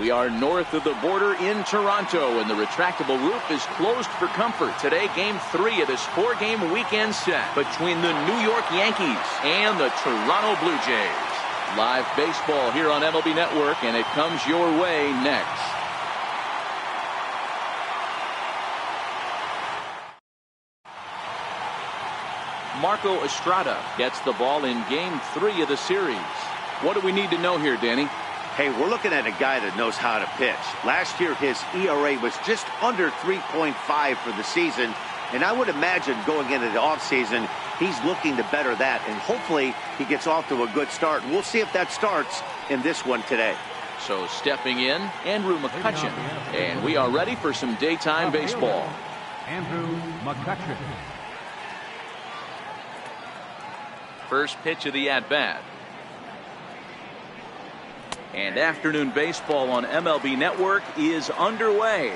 We are north of the border in Toronto, and the retractable roof is closed for comfort. Today, Game 3 of this 4-game weekend set between the New York Yankees and the Toronto Blue Jays. Live baseball here on MLB Network, and it comes your way next. Marco Estrada gets the ball in Game 3 of the series. What do we need to know here, Danny? Hey, we're looking at a guy that knows how to pitch. Last year, his ERA was just under 3.5 for the season, and I would imagine going into the offseason, he's looking to better that, and hopefully he gets off to a good start. We'll see if that starts in this one today. So stepping in, Andrew McCutchen, and we are ready for some daytime baseball. Andrew McCutchen. First pitch of the at-bat. And afternoon baseball on MLB Network is underway.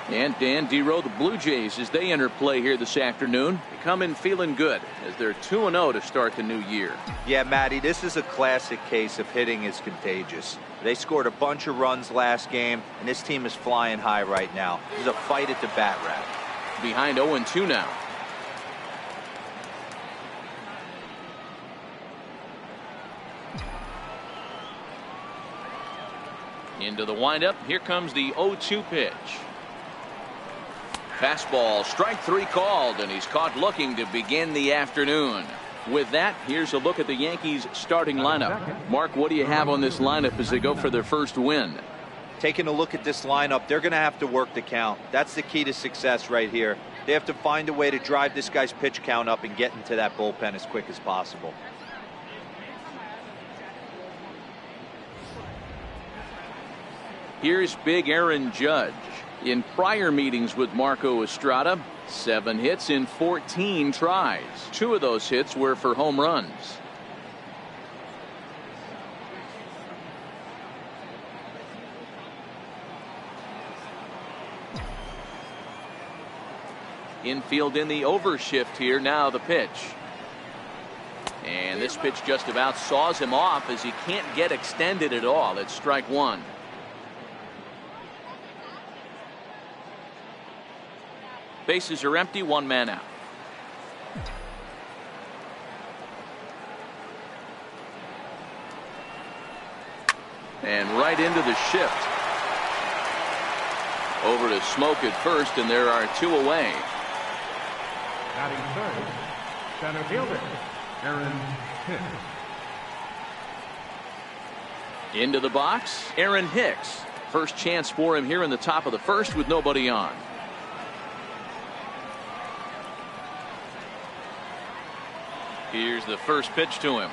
And Dan Dero, the Blue Jays, as they enter play here this afternoon, come in feeling good as they're 2-0 to start the new year. Yeah, Matty, this is a classic case of hitting is contagious. They scored a bunch of runs last game, and this team is flying high right now. This is a fight at the bat rack. Behind 0-2 now. Into the windup. Here comes the 0-2 pitch. Fastball, strike 3 called, and he's caught looking to begin the afternoon. With that, here's a look at the Yankees starting lineup. Mark, what do you have on this lineup as they go for their first win? Taking a look at this lineup, they're going to have to work the count. That's the key to success right here. They have to find a way to drive this guy's pitch count up and get into that bullpen as quick as possible. Here's big Aaron Judge. In prior meetings with Marco Estrada, 7 hits in 14 tries. 2 of those hits were for home runs. Infield in the overshift here. Now the pitch. And this pitch just about saws him off as he can't get extended at all. It's strike 1. Bases are empty, 1 man out. And right into the shift. Over to Smoke at first, and there are 2 away. Batting third, center fielder, Aaron Hicks. Into the box, Aaron Hicks. First chance for him here in the top of the first with nobody on. Here's the first pitch to him.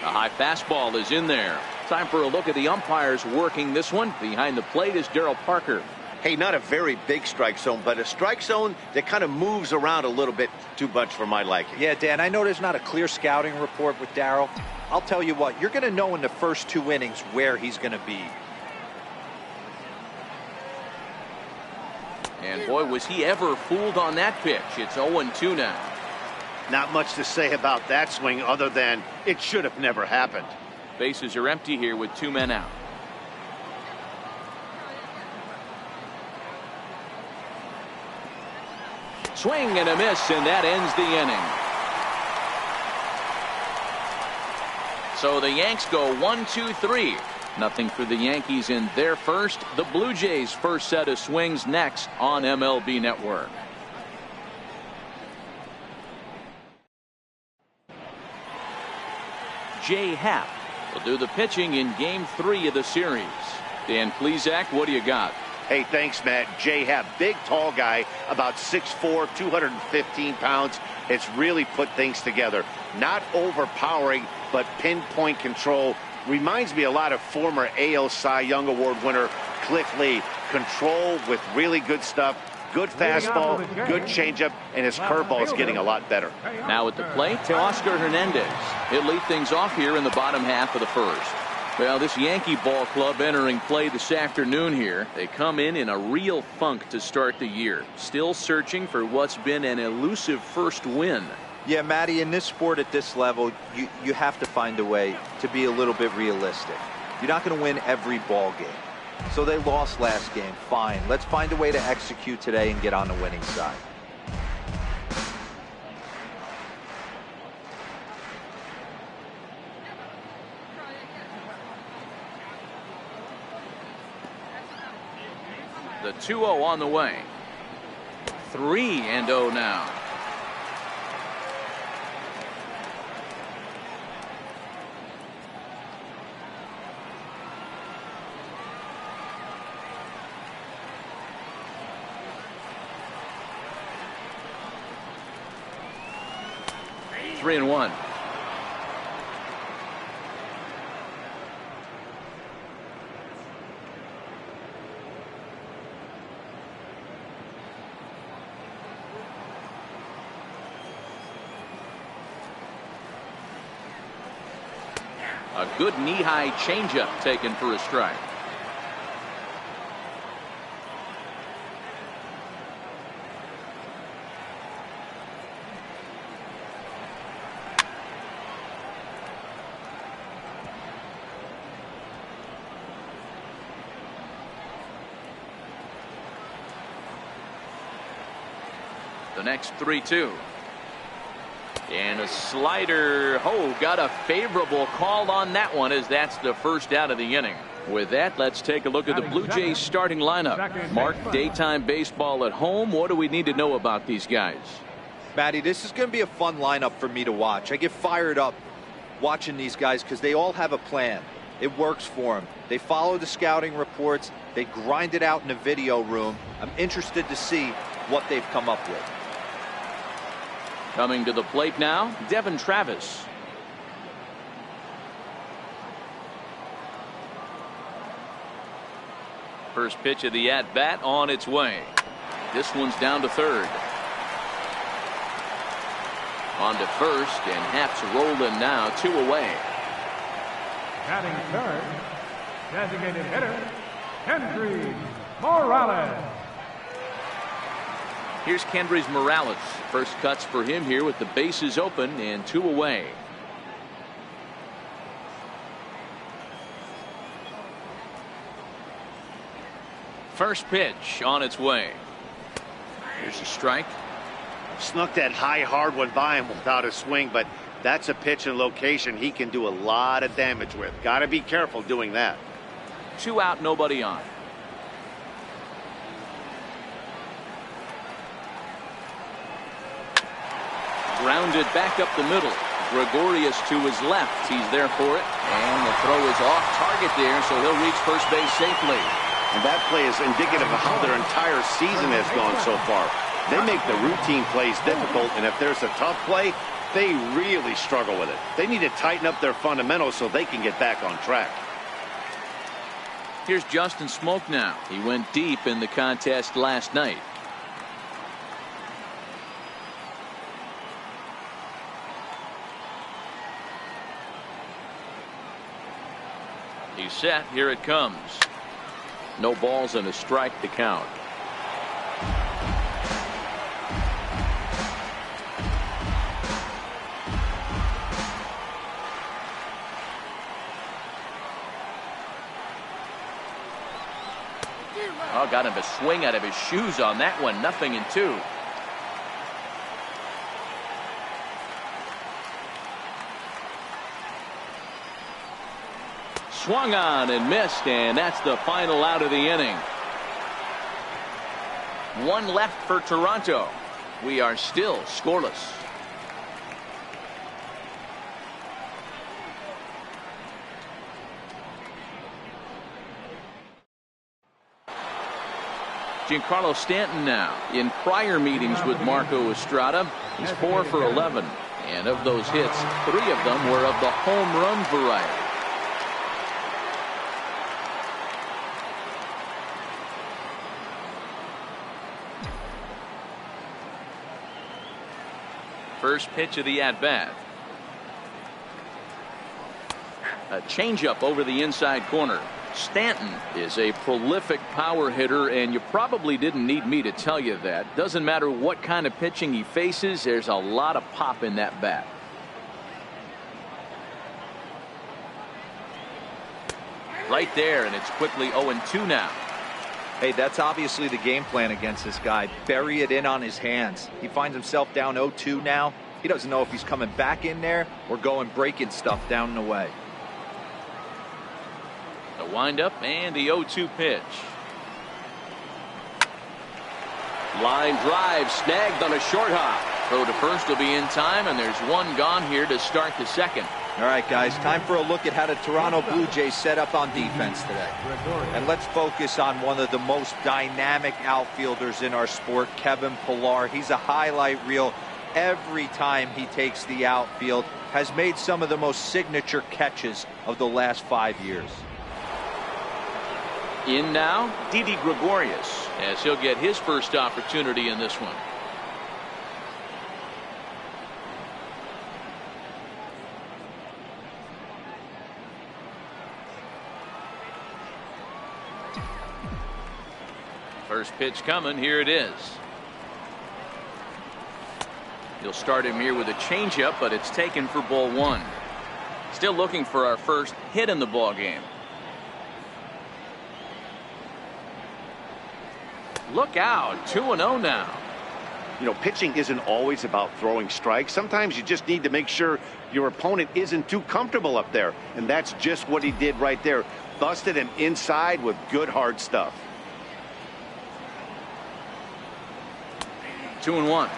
A high fastball is in there. Time for a look at the umpires working this one. Behind the plate is Daryl Parker. Hey, not a very big strike zone, but a strike zone that kind of moves around a little bit too much for my liking. Yeah, Dan, I know there's not a clear scouting report with Daryl. I'll tell you what, you're going to know in the first 2 innings where he's going to be. And boy, was he ever fooled on that pitch. It's 0-2 now. Not much to say about that swing other than it should have never happened. Bases are empty here with 2 men out. Swing and a miss, and that ends the inning. So the Yanks go 1-2-3. Nothing for the Yankees in their first. The Blue Jays' first set of swings next on MLB Network. Jay Happ will do the pitching in Game 3 of the series. Dan Plesac, what do you got? Hey, thanks, Matt. Jay Happ, big, tall guy, about 6'4", 215 pounds. It's really put things together. Not overpowering, but pinpoint control. Reminds me a lot of former AL Cy Young Award winner Cliff Lee. Control with really good stuff. Good fastball, good changeup, and his curveball is getting a lot better. Now at the plate, Teoscar Hernandez. He'll lead things off here in the bottom half of the first. Well, this Yankee ball club entering play this afternoon here. They come in a real funk to start the year. Still searching for what's been an elusive first win. Yeah, Matty, in this sport at this level, you have to find a way to be a little bit realistic. You're not going to win every ball game. So they lost last game. Fine. Let's find a way to execute today and get on the winning side. The 2-0 on the way. 3-0 now. Three and one. A good knee-high changeup taken for a strike. The next 3-2. And a slider. Oh, got a favorable call on that one, as that's the first out of the inning. With that, let's take a look at the Blue Jays starting lineup. Mark, daytime baseball at home. What do we need to know about these guys? Matty, this is going to be a fun lineup for me to watch. I get fired up watching these guys because they all have a plan. It works for them. They follow the scouting reports. They grind it out in the video room. I'm interested to see what they've come up with. Coming to the plate now, Devin Travis. First pitch of the at-bat on its way. This one's down to third. On to first, and Happ's rolling now, 2 away. Batting third, designated hitter, Kendrys Morales. Here's Kendrys Morales. First cuts for him here with the bases open and 2 away. First pitch on its way. Here's a strike. Snuck that high hard one by him without a swing, but that's a pitch and location he can do a lot of damage with. Got to be careful doing that. 2 out, nobody on. Grounded back up the middle. Gregorius to his left. He's there for it. And the throw is off target there, so he'll reach first base safely. And that play is indicative of how their entire season has gone so far. They make the routine plays difficult, and if there's a tough play, they really struggle with it. They need to tighten up their fundamentals so they can get back on track. Here's Justin Smoak now. He went deep in the contest last night. He's set. Here it comes. No balls and a strike to count. Oh, got him a swing out of his shoes on that one. 0-2. Swung on and missed, and that's the final out of the inning. 1 left for Toronto. We are still scoreless. Giancarlo Stanton now. In prior meetings with Marco Estrada, he's 4 for 11. And of those hits, 3 of them were of the home run variety. First pitch of the at-bat. A changeup over the inside corner. Stanton is a prolific power hitter, and you probably didn't need me to tell you that. Doesn't matter what kind of pitching he faces, there's a lot of pop in that bat. right there, and it's quickly 0-2 now. Hey, that's obviously the game plan against this guy. Bury it in on his hands. He finds himself down 0-2 now. He doesn't know if he's coming back in there or going breaking stuff down and away. The windup and the 0-2 pitch. Line drive snagged on a short hop. Throw to first will be in time, and there's one gone here to start the second. All right, guys, time for a look at how the Toronto Blue Jays set up on defense today. And let's focus on one of the most dynamic outfielders in our sport, Kevin Pillar. He's a highlight reel every time he takes the outfield, has made some of the most signature catches of the last 5 years. In now, Didi Gregorius, as he'll get his first opportunity in this one. First pitch coming. Here it is. He'll start him here with a changeup, but it's taken for ball one. Still looking for our first hit in the ball game. Look out, 2-0 now. You know, pitching isn't always about throwing strikes. Sometimes you just need to make sure your opponent isn't too comfortable up there. And that's just what he did right there. Busted him inside with good hard stuff. 2-1.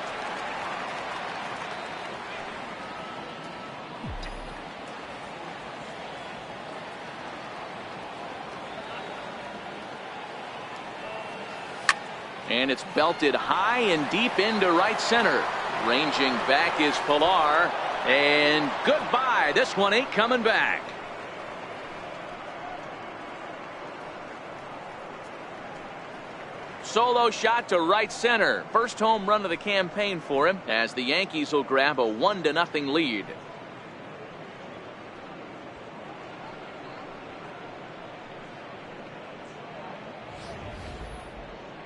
And it's belted high and deep into right center. Ranging back is Pillar. And goodbye. This one ain't coming back. Solo shot to right center. First home run of the campaign for him, as the Yankees will grab a 1-0 lead.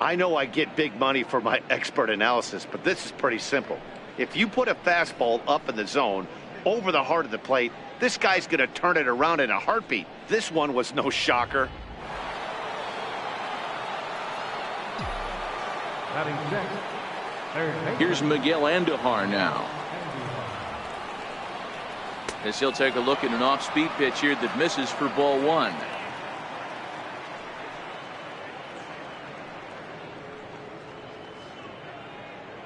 I know I get big money for my expert analysis, but this is pretty simple. If you put a fastball up in the zone over the heart of the plate, this guy's going to turn it around in a heartbeat. This one was no shocker. Here's Miguel Andujar now. As he'll take a look at an off-speed pitch here that misses for ball one.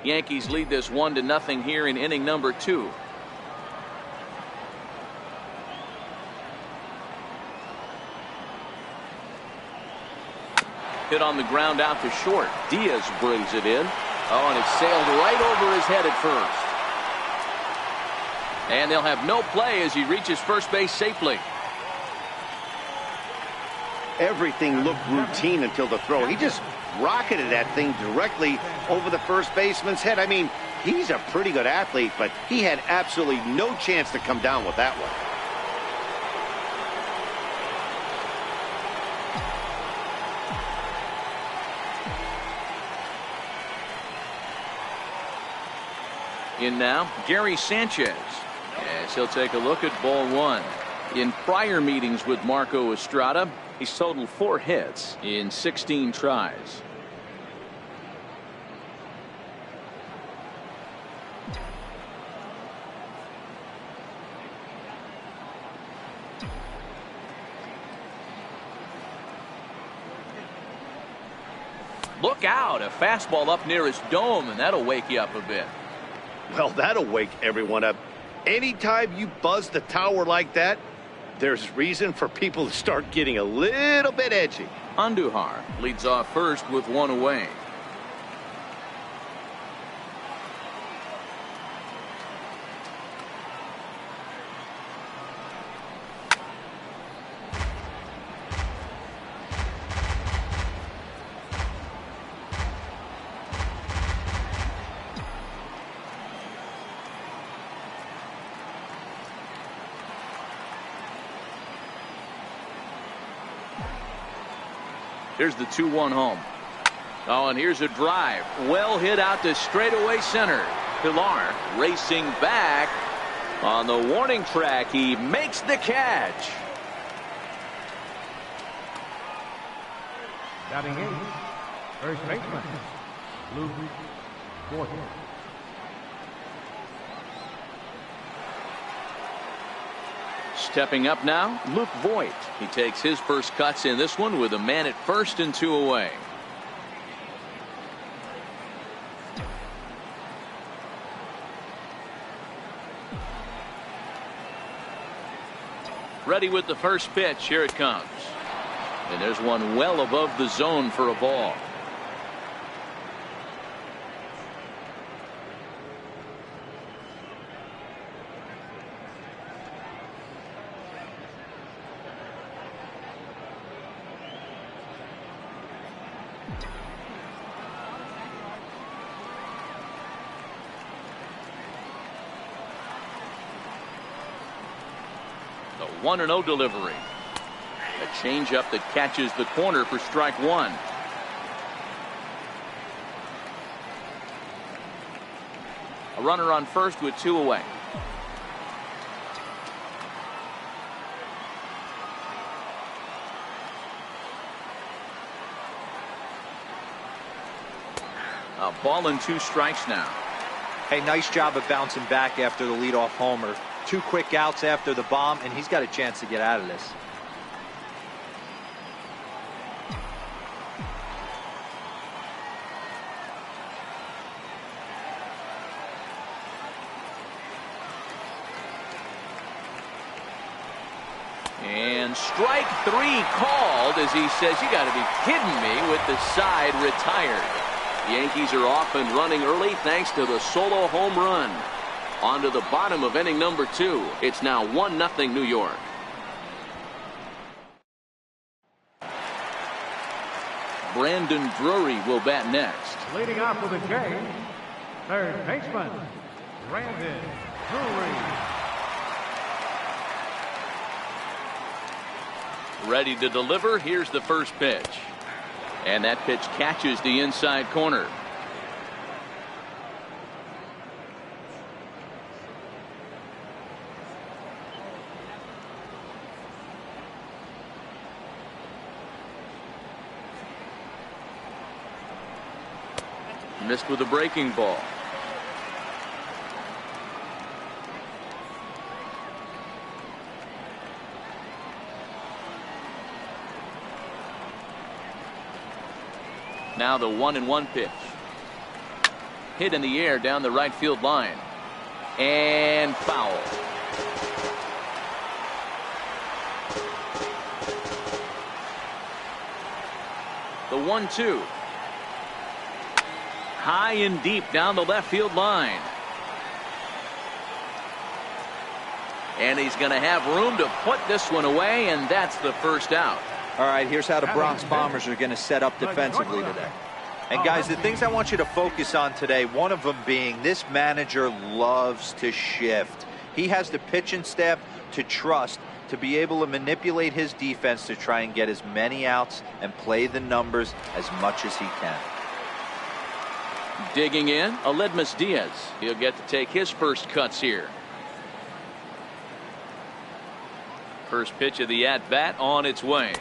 Yankees lead this 1-0 here in inning number 2. Hit on the ground out to short. Diaz brings it in. Oh, and it sailed right over his head at first. And they'll have no play as he reaches first base safely. Everything looked routine until the throw. He just rocketed that thing directly over the first baseman's head. I mean, he's a pretty good athlete, but he had absolutely no chance to come down with that one. In now, Gary Sanchez, as he'll take a look at ball one. In prior meetings with Marco Estrada, he's totaled 4 hits in 16 tries. Look out, a fastball up near his dome, and that'll wake you up a bit. Well, that'll wake everyone up. Anytime you buzz the tower like that, there's reason for people to start getting a little bit edgy. Andujar leads off first with 1 away. Here's the 2-1 home. Oh, and here's a drive. Well hit out to straightaway center. Pillar racing back on the warning track. He makes the catch. Batting 8, first baseman, Luke Voigt. Stepping up now, Luke Voigt. He takes his first cuts in this one with a man at first and 2 away. Ready with the first pitch. Here it comes. And there's one well above the zone for a ball. The 1-0 delivery. A changeup that catches the corner for strike one. A runner on first with 2 away. A ball and 2 strikes now. Hey, nice job of bouncing back after the leadoff homer. 2 quick outs after the bomb, and he's got a chance to get out of this. And strike 3 called as he says, "You got to be kidding me," with the side retired. The Yankees are off and running early thanks to the solo home run. On to the bottom of inning number 2. It's now 1-0 New York. Brandon Drury will bat next. Leading off with a J, third baseman, Brandon Drury. Ready to deliver. Here's the first pitch. And that pitch catches the inside corner. Missed with a breaking ball. Now the 1-1 pitch. Hit in the air down the right field line. And foul. The 1-2. High and deep down the left field line. And he's going to have room to put this one away, and that's the first out. All right, here's how the Bronx Bombers are going to set up defensively today. And guys, the things I want you to focus on today, one of them being this manager loves to shift. He has the pitching staff to trust to be able to manipulate his defense to try and get as many outs and play the numbers as much as he can. Digging in, Aledmus Diaz. He'll get to take his first cuts here. First pitch of the at-bat on its way.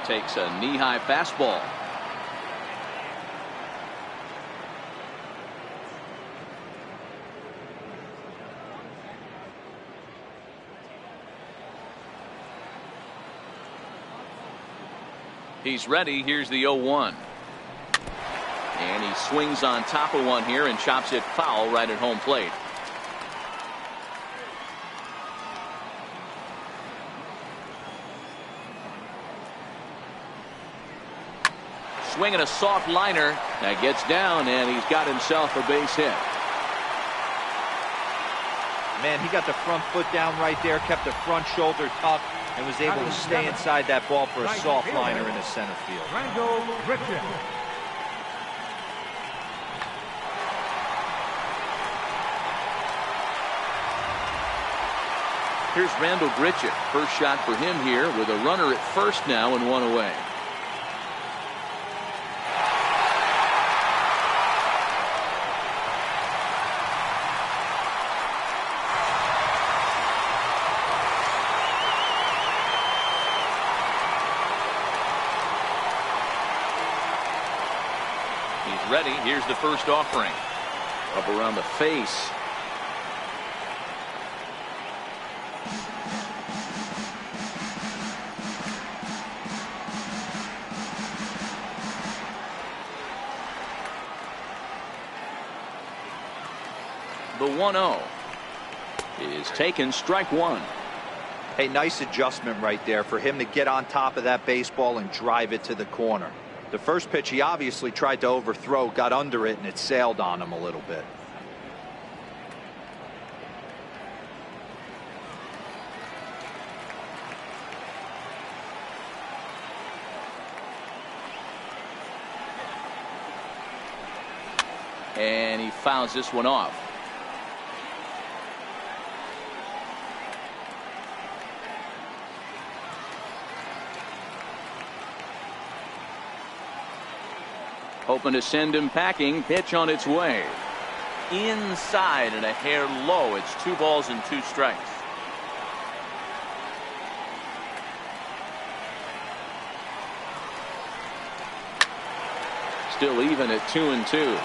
Takes a knee-high fastball. He's ready. Here's the 0-1. And he swings on top of one here and chops it foul right at home plate. Swinging a soft liner that gets down, and he's got himself a base hit. Man, he got the front foot down right there, kept the front shoulder tucked, and was able to stay inside that ball for a soft liner in the center field. Here's Randall Grichuk. First shot for him here with a runner at first now and 1 away. ready. Here's the first offering. Up around the face. The 1-0 is taken, strike one. Hey, nice adjustment right there for him to get on top of that baseball and drive it to the corner. The first pitch he obviously tried to overthrow, got under it, and it sailed on him a little bit. And he fouls this one off. Hoping to send him packing. Pitch on its way. Inside and a hair low. It's 2 balls and 2 strikes. Still even at 2-2.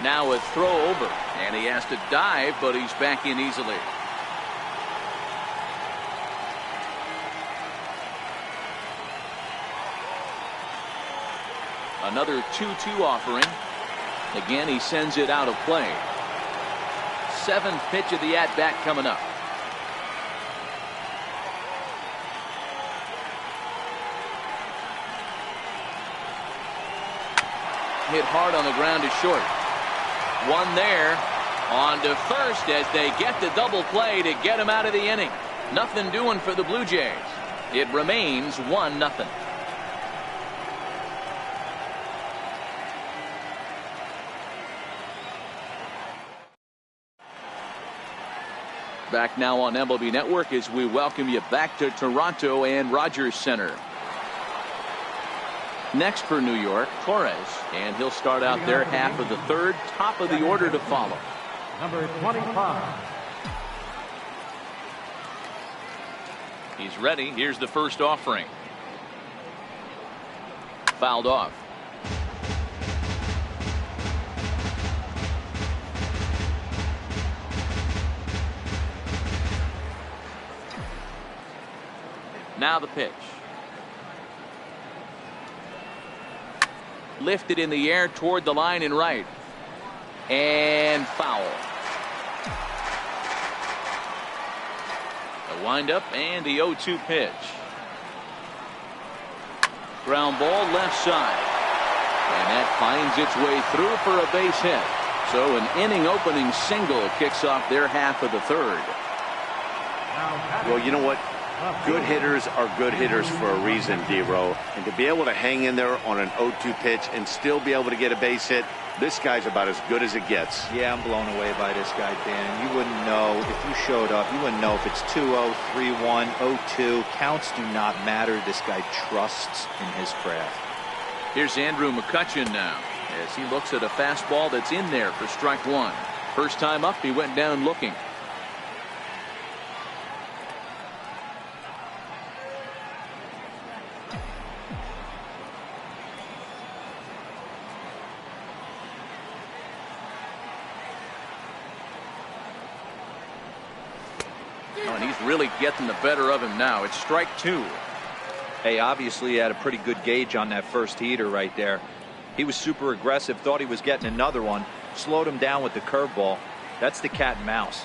Now a throw over, and he has to dive, but he's back in easily. Another 2-2 offering. Again, he sends it out of play. 7th pitch of the at-bat coming up. Hit hard on the ground to short. One there. On to first as they get the double play to get him out of the inning. Nothing doing for the Blue Jays. It remains 1-0. Back now on MLB Network as we welcome you back to Toronto and Rogers Center. Next for New York, Torres, and he'll start out their half of the third. Top of the order to follow. Number 25. He's ready. Here's the first offering. Fouled off. Now the pitch. Lifted in the air toward the line and right. And foul. The windup and the 0-2 pitch. Ground ball left side. And that finds its way through for a base hit. So an inning opening single kicks off their half of the third. Well, you know what? Good hitters are good hitters for a reason, D-Row. And to be able to hang in there on an 0-2 pitch and still be able to get a base hit, this guy's about as good as it gets. Yeah, I'm blown away by this guy, Dan. You wouldn't know if you showed up. You wouldn't know if it's 2-0, 3-1, 0-2. Counts do not matter. This guy trusts in his craft. Here's Andrew McCutchen now as he looks at a fastball that's in there for strike one. First time up, he went down looking. And he's really getting the better of him now. It's strike two. Hey, obviously he had a pretty good gauge on that first heater right there. He was super aggressive, thought he was getting another one, slowed him down with the curveball. That's the cat and mouse.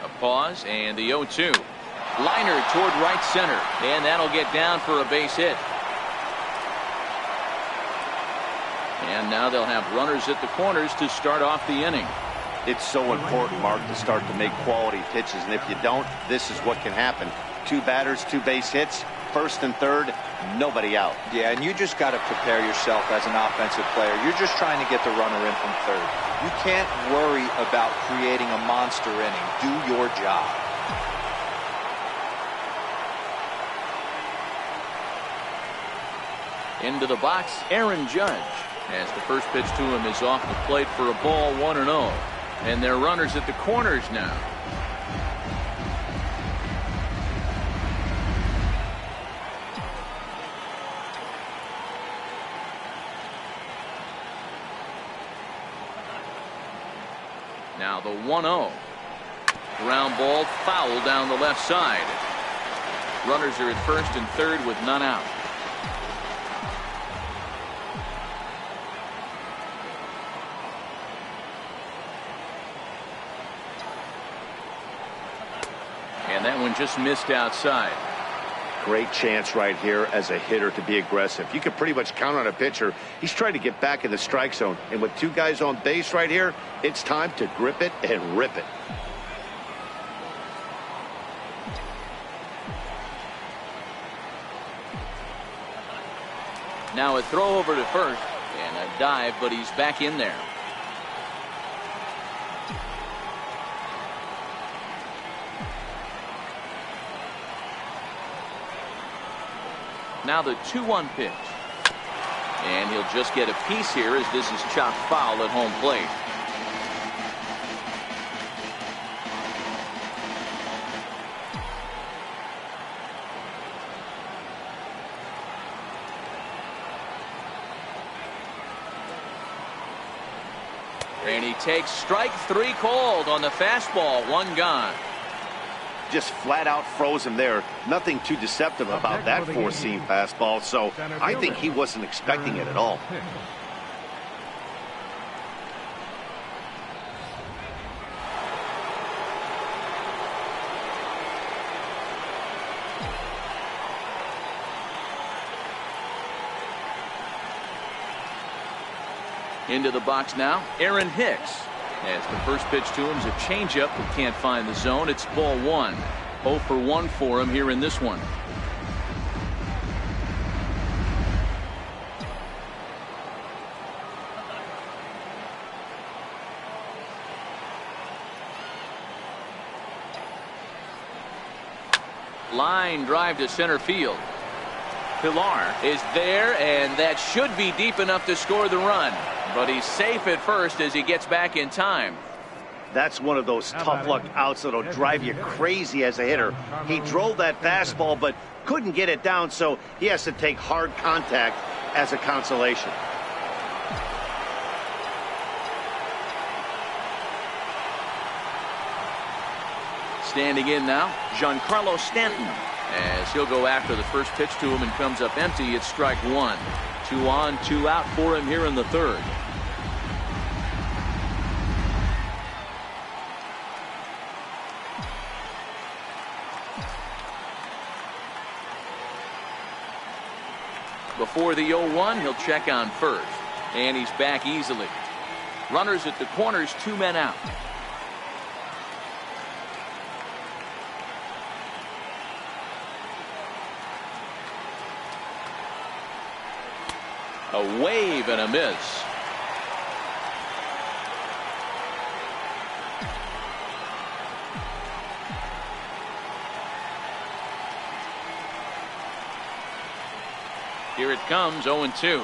A pause and the 0-2. Liner toward right center, and that'll get down for a base hit. And now they'll have runners at the corners to start off the inning. It's so important, Mark, to start to make quality pitches, and if you don't, this is what can happen. 2 batters, 2 base hits, first and third, nobody out. Yeah, and you just got to prepare yourself as an offensive player. You're just trying to get the runner in from third. You can't worry about creating a monster inning. Do your job. Into the box, Aaron Judge. As the first pitch to him is off the plate for a ball, 1-0. And they're runners at the corners now. Now the 1-0. Ground ball foul down the left side. Runners are at first and third with none out. And that one just missed outside. Great chance right here as a hitter to be aggressive. You can pretty much count on a pitcher. He's trying to get back in the strike zone. And with two guys on base right here, it's time to grip it and rip it. Now a throw over to first and a dive, but he's back in there. Now the 2-1 pitch. And he'll just get a piece here as this is chopped foul at home plate. And he takes strike three called on the fastball. One gone. Just flat out froze him there. Nothing too deceptive about that four-seam fastball, so I think he wasn't expecting it at all. Into the box now, Aaron Hicks. As the first pitch to him is a changeup that can't find the zone. It's ball one. 0 for 1 for him here in this one. Line drive to center field. Pilar is there, and that should be deep enough to score the run. But he's safe at first as he gets back in time. That's one of those tough luck outs that'll drive you crazy as a hitter. He drove that fastball but couldn't get it down, so he has to take hard contact as a consolation. Standing in now, Giancarlo Stanton. As he'll go after the first pitch to him and comes up empty. It's strike one. 2 on, 2 out for him here in the third. Before the 0-1, he'll check on first. And he's back easily. Runners at the corners, 2 men out. A wave and a miss. Here it comes, 0-2.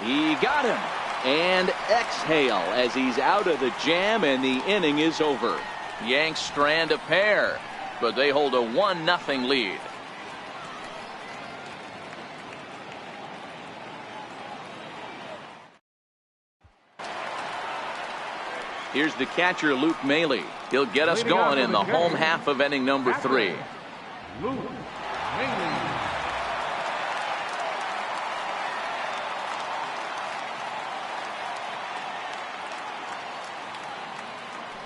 He got him. And exhale as he's out of the jam and the inning is over. Yanks strand a pair, but they hold a 1-0 lead. Here's the catcher, Luke Maile. He'll get us going in the home half of inning number 3. Luke Maile.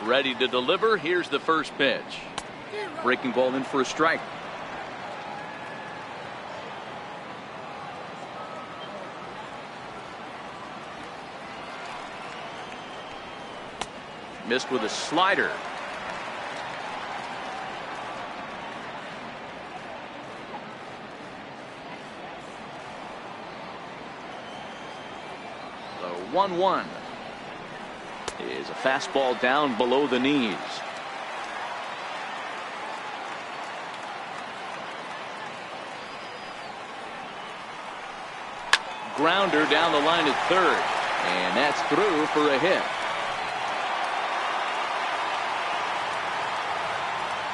Ready to deliver. Here's the first pitch. Breaking ball in for a strike. Missed with a slider. The 1-1 is a fastball down below the knees. Grounder down the line at third. And that's through for a hit.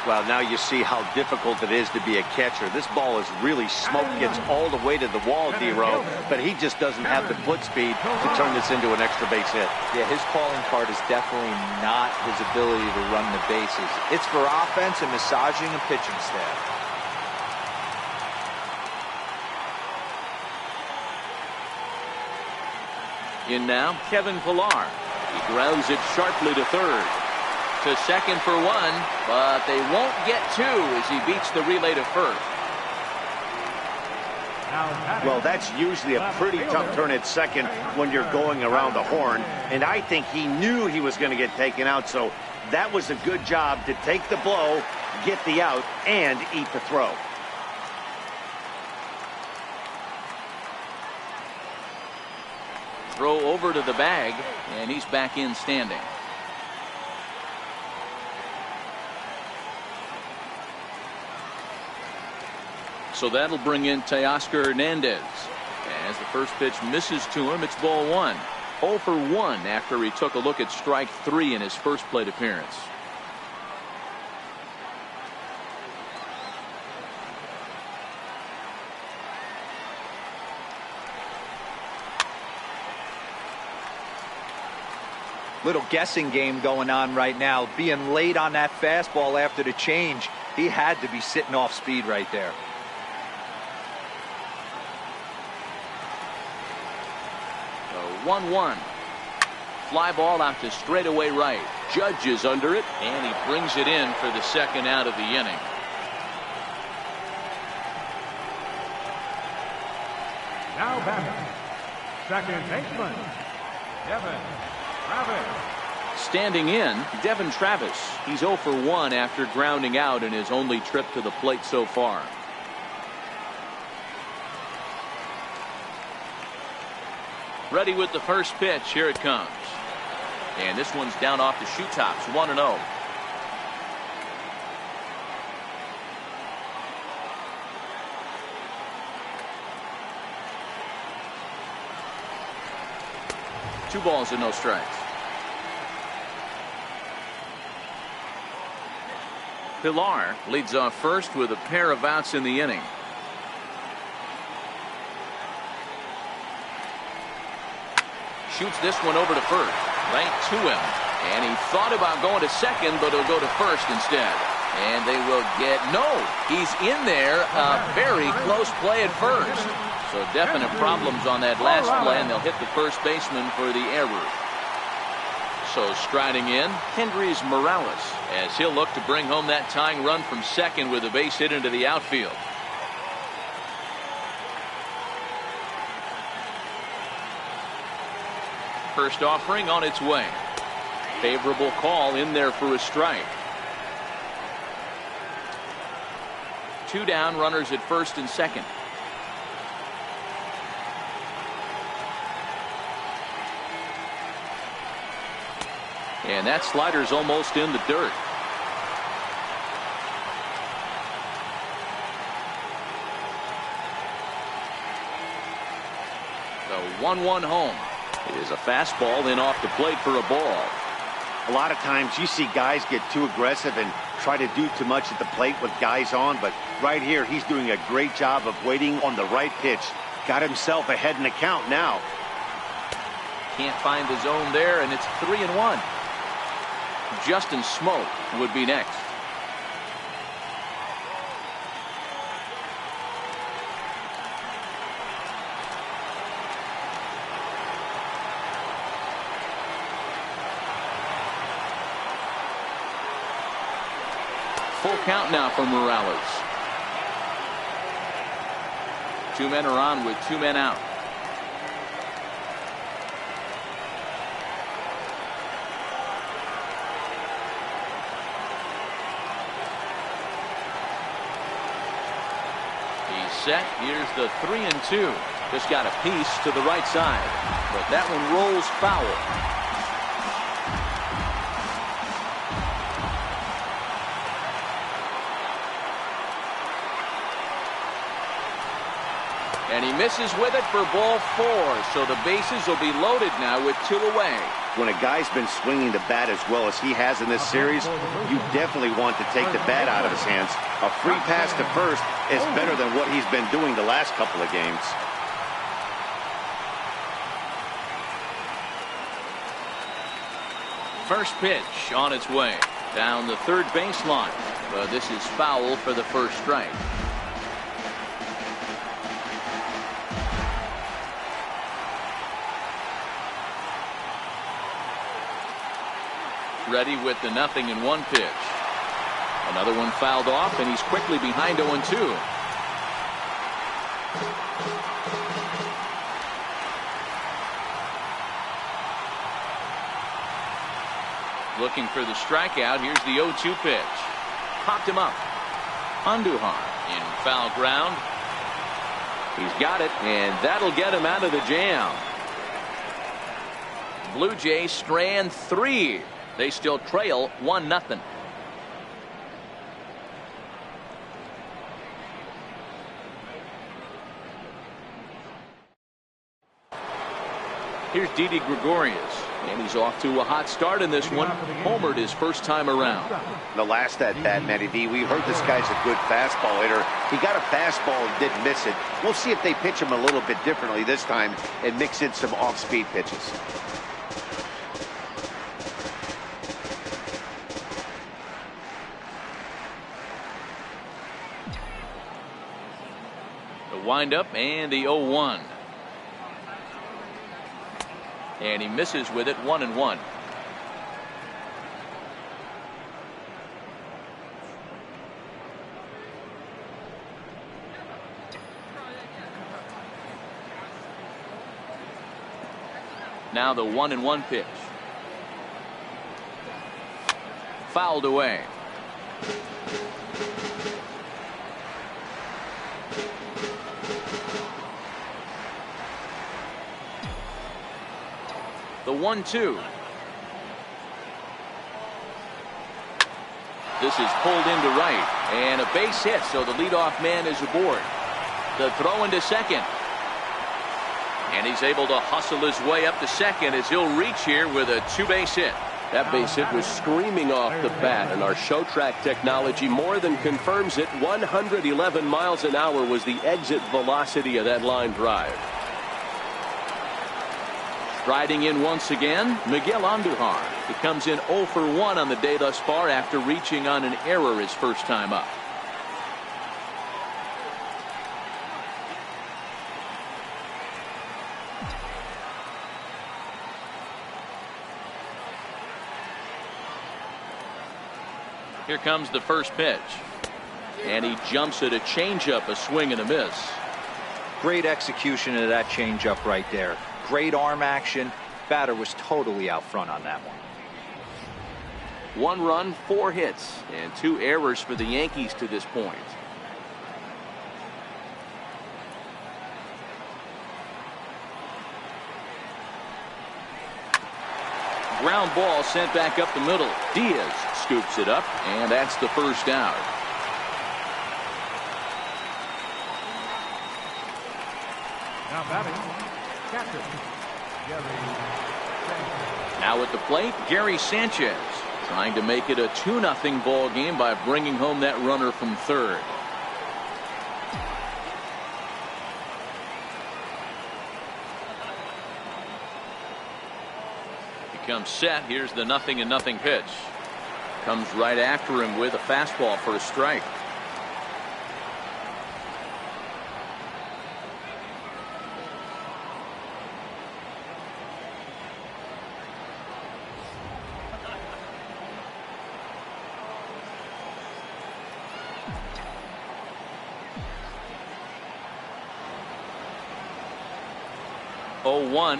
Well, now you see how difficult it is to be a catcher. This ball is really smoked, gets all the way to the wall, D-Row, but he just doesn't have the foot speed to turn this into an extra base hit. Yeah, his calling card is definitely not his ability to run the bases. It's for offense and massaging a pitching staff. In now, Kevin Pillar. He grounds it sharply to third. To second for one, but they won't get two as he beats the relay to first. Well, that's usually a pretty tough turn at second when you're going around the horn, and I think he knew he was going to get taken out, so that was a good job to take the blow, get the out, and eat the throw. Throw over to the bag, and he's back in standing. So that'll bring in Teoscar Hernandez. As the first pitch misses to him, it's ball one. 0 for 1 after he took a look at strike 3 in his first plate appearance. Little guessing game going on right now. Being late on that fastball after the change, he had to be sitting off speed right there. So 1-1. Fly ball out to straightaway right. Judge is under it, and he brings it in for the second out of the inning. Now batting, second baseman, Devin Travis. Standing in, Devin Travis. He's 0 for 1 after grounding out in his only trip to the plate so far. Ready with the first pitch. Here it comes. And this one's down off the shoe tops. 1-0. Two balls and no strikes. Pillar leads off first with a pair of outs in the inning. Shoots this one over to first. Right to him. And he thought about going to second, but he'll go to first instead. And they will get no. He's in there. Very close play at first. So definite problems on that last play, and they'll hit the first baseman for the error. So striding in, Hendrys Morales, as he'll look to bring home that tying run from second with a base hit into the outfield. First offering on its way. Favorable call in there for a strike. Two down, runners at first and second. And that slider's almost in the dirt. The 1-1 home. It is a fastball in off the plate for a ball. A lot of times you see guys get too aggressive and try to do too much at the plate with guys on, but right here he's doing a great job of waiting on the right pitch. Got himself ahead in the count now. Can't find the zone there, and it's 3-1. Justin Smoke would be next. Full count now for Morales. Two men are on with two men out. He's set. Here's the 3-2. Just got a piece to the right side, but that one rolls foul. And he misses with it for ball 4. So the bases will be loaded now with 2 away. When a guy's been swinging the bat as well as he has in this series, you definitely want to take the bat out of his hands. A free pass to first is better than what he's been doing the last couple of games. First pitch on its way down the third baseline, but this is foul for the first strike. Ready with the 0-1 pitch. Another one fouled off, and he's quickly behind 0-2. Looking for the strikeout. Here's the 0-2 pitch. Popped him up. Andujar in foul ground. He's got it, and that'll get him out of the jam. Blue Jays strand 3. They still trail 1-0. Here's Didi Gregorius, and he's off to a hot start in this one. Homered his first time around. The last at bat, Matty V, we heard this guy's a good fastball hitter. He got a fastball and didn't miss it. We'll see if they pitch him a little bit differently this time and mix in some off-speed pitches. The windup and the 0-1. And he misses with it, 1-1. Now the 1-1 pitch. Fouled away. The 1-2. This is pulled into right, and a base hit, so the leadoff man is aboard. The throw into second, and he's able to hustle his way up to second as he'll reach here with a 2-base hit. That base hit was screaming off the bat, and our show track technology more than confirms it. 111 miles an hour was the exit velocity of that line drive. Riding in once again, Miguel Andujar. He comes in 0 for 1 on the day thus far after reaching on an error his first time up. Here comes the first pitch, and he jumps at a changeup, a swing and a miss. Great execution of that changeup right there. Great arm action. Batter was totally out front on that one. 1 run, 4 hits, and 2 errors for the Yankees to this point. Ground ball sent back up the middle. Diaz scoops it up, and that's the first out. Now batting, catcher, Gary Sanchez. Now at the plate, Gary Sanchez trying to make it a 2-0 ball game by bringing home that runner from third. He comes set. Here's the 0-0 pitch. Comes right after him with a fastball for a strike.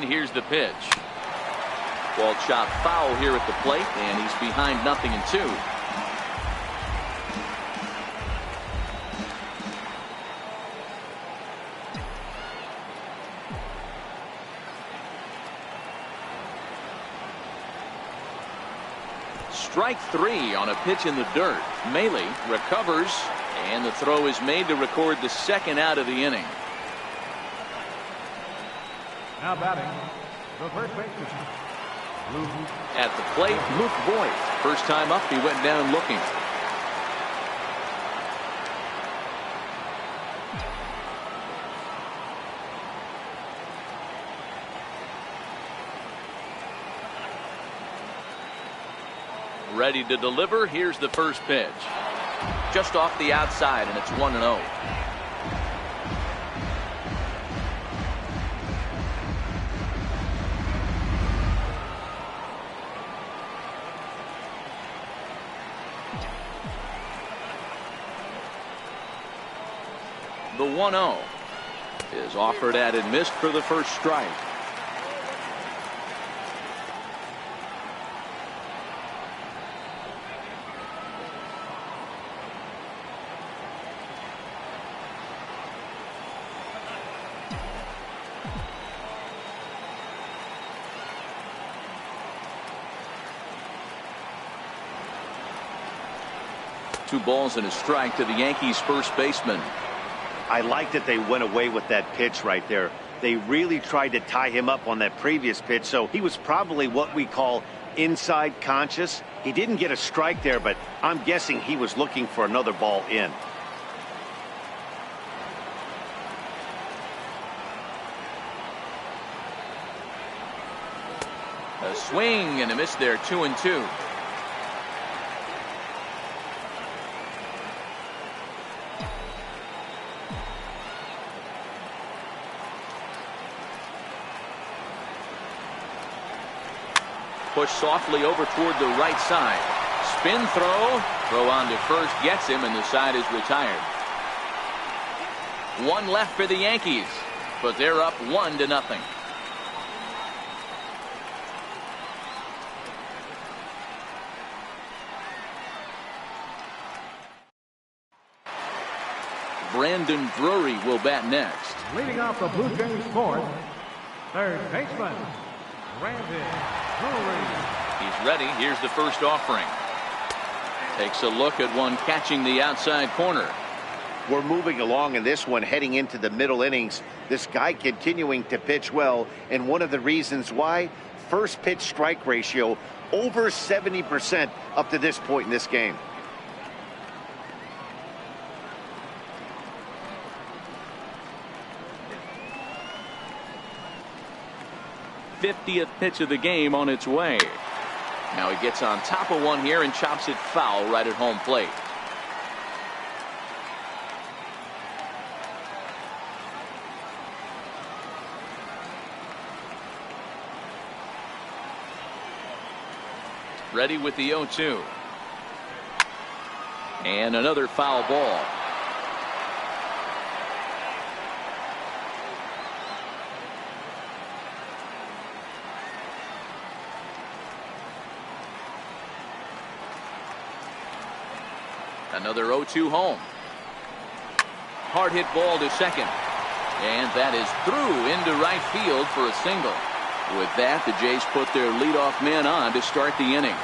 Here's the pitch. Ball chopped foul here at the plate, and he's behind 0-2. Strike 3 on a pitch in the dirt. Maley recovers, and the throw is made to record the second out of the inning. Now batting, the first baseman, Luke. At the plate, Luke Voigt. First time up, he went down looking. Ready to deliver. Here's the first pitch. Just off the outside, and it's 1-0. The 1-0 is offered at and missed for the first strike. Two balls and a strike to the Yankees first baseman. I like that they went away with that pitch right there. They really tried to tie him up on that previous pitch, so he was probably what we call inside conscious. He didn't get a strike there, but I'm guessing he was looking for another ball in. A swing and a miss there, 2-2. Push softly over toward the right side. Spin throw. Throw on to first gets him, and the side is retired. One left for the Yankees, but they're up 1-0. Brandon Drury will bat next. Leading off the Blue Jays fourth, third baseman, Brandon Drury. He's ready. Here's the first offering. Takes a look at one catching the outside corner. We're moving along in this one, heading into the middle innings. This guy continuing to pitch well, and one of the reasons why, first pitch strike ratio over 70% up to this point in this game. '50th pitch of the game on its way. Now he gets on top of one here and chops it foul right at home plate. Ready with the 0-2. And another foul ball. Another 0-2 home. Hard hit ball to second. And that is through into right field for a single. With that, the Jays put their leadoff man on to start the inning.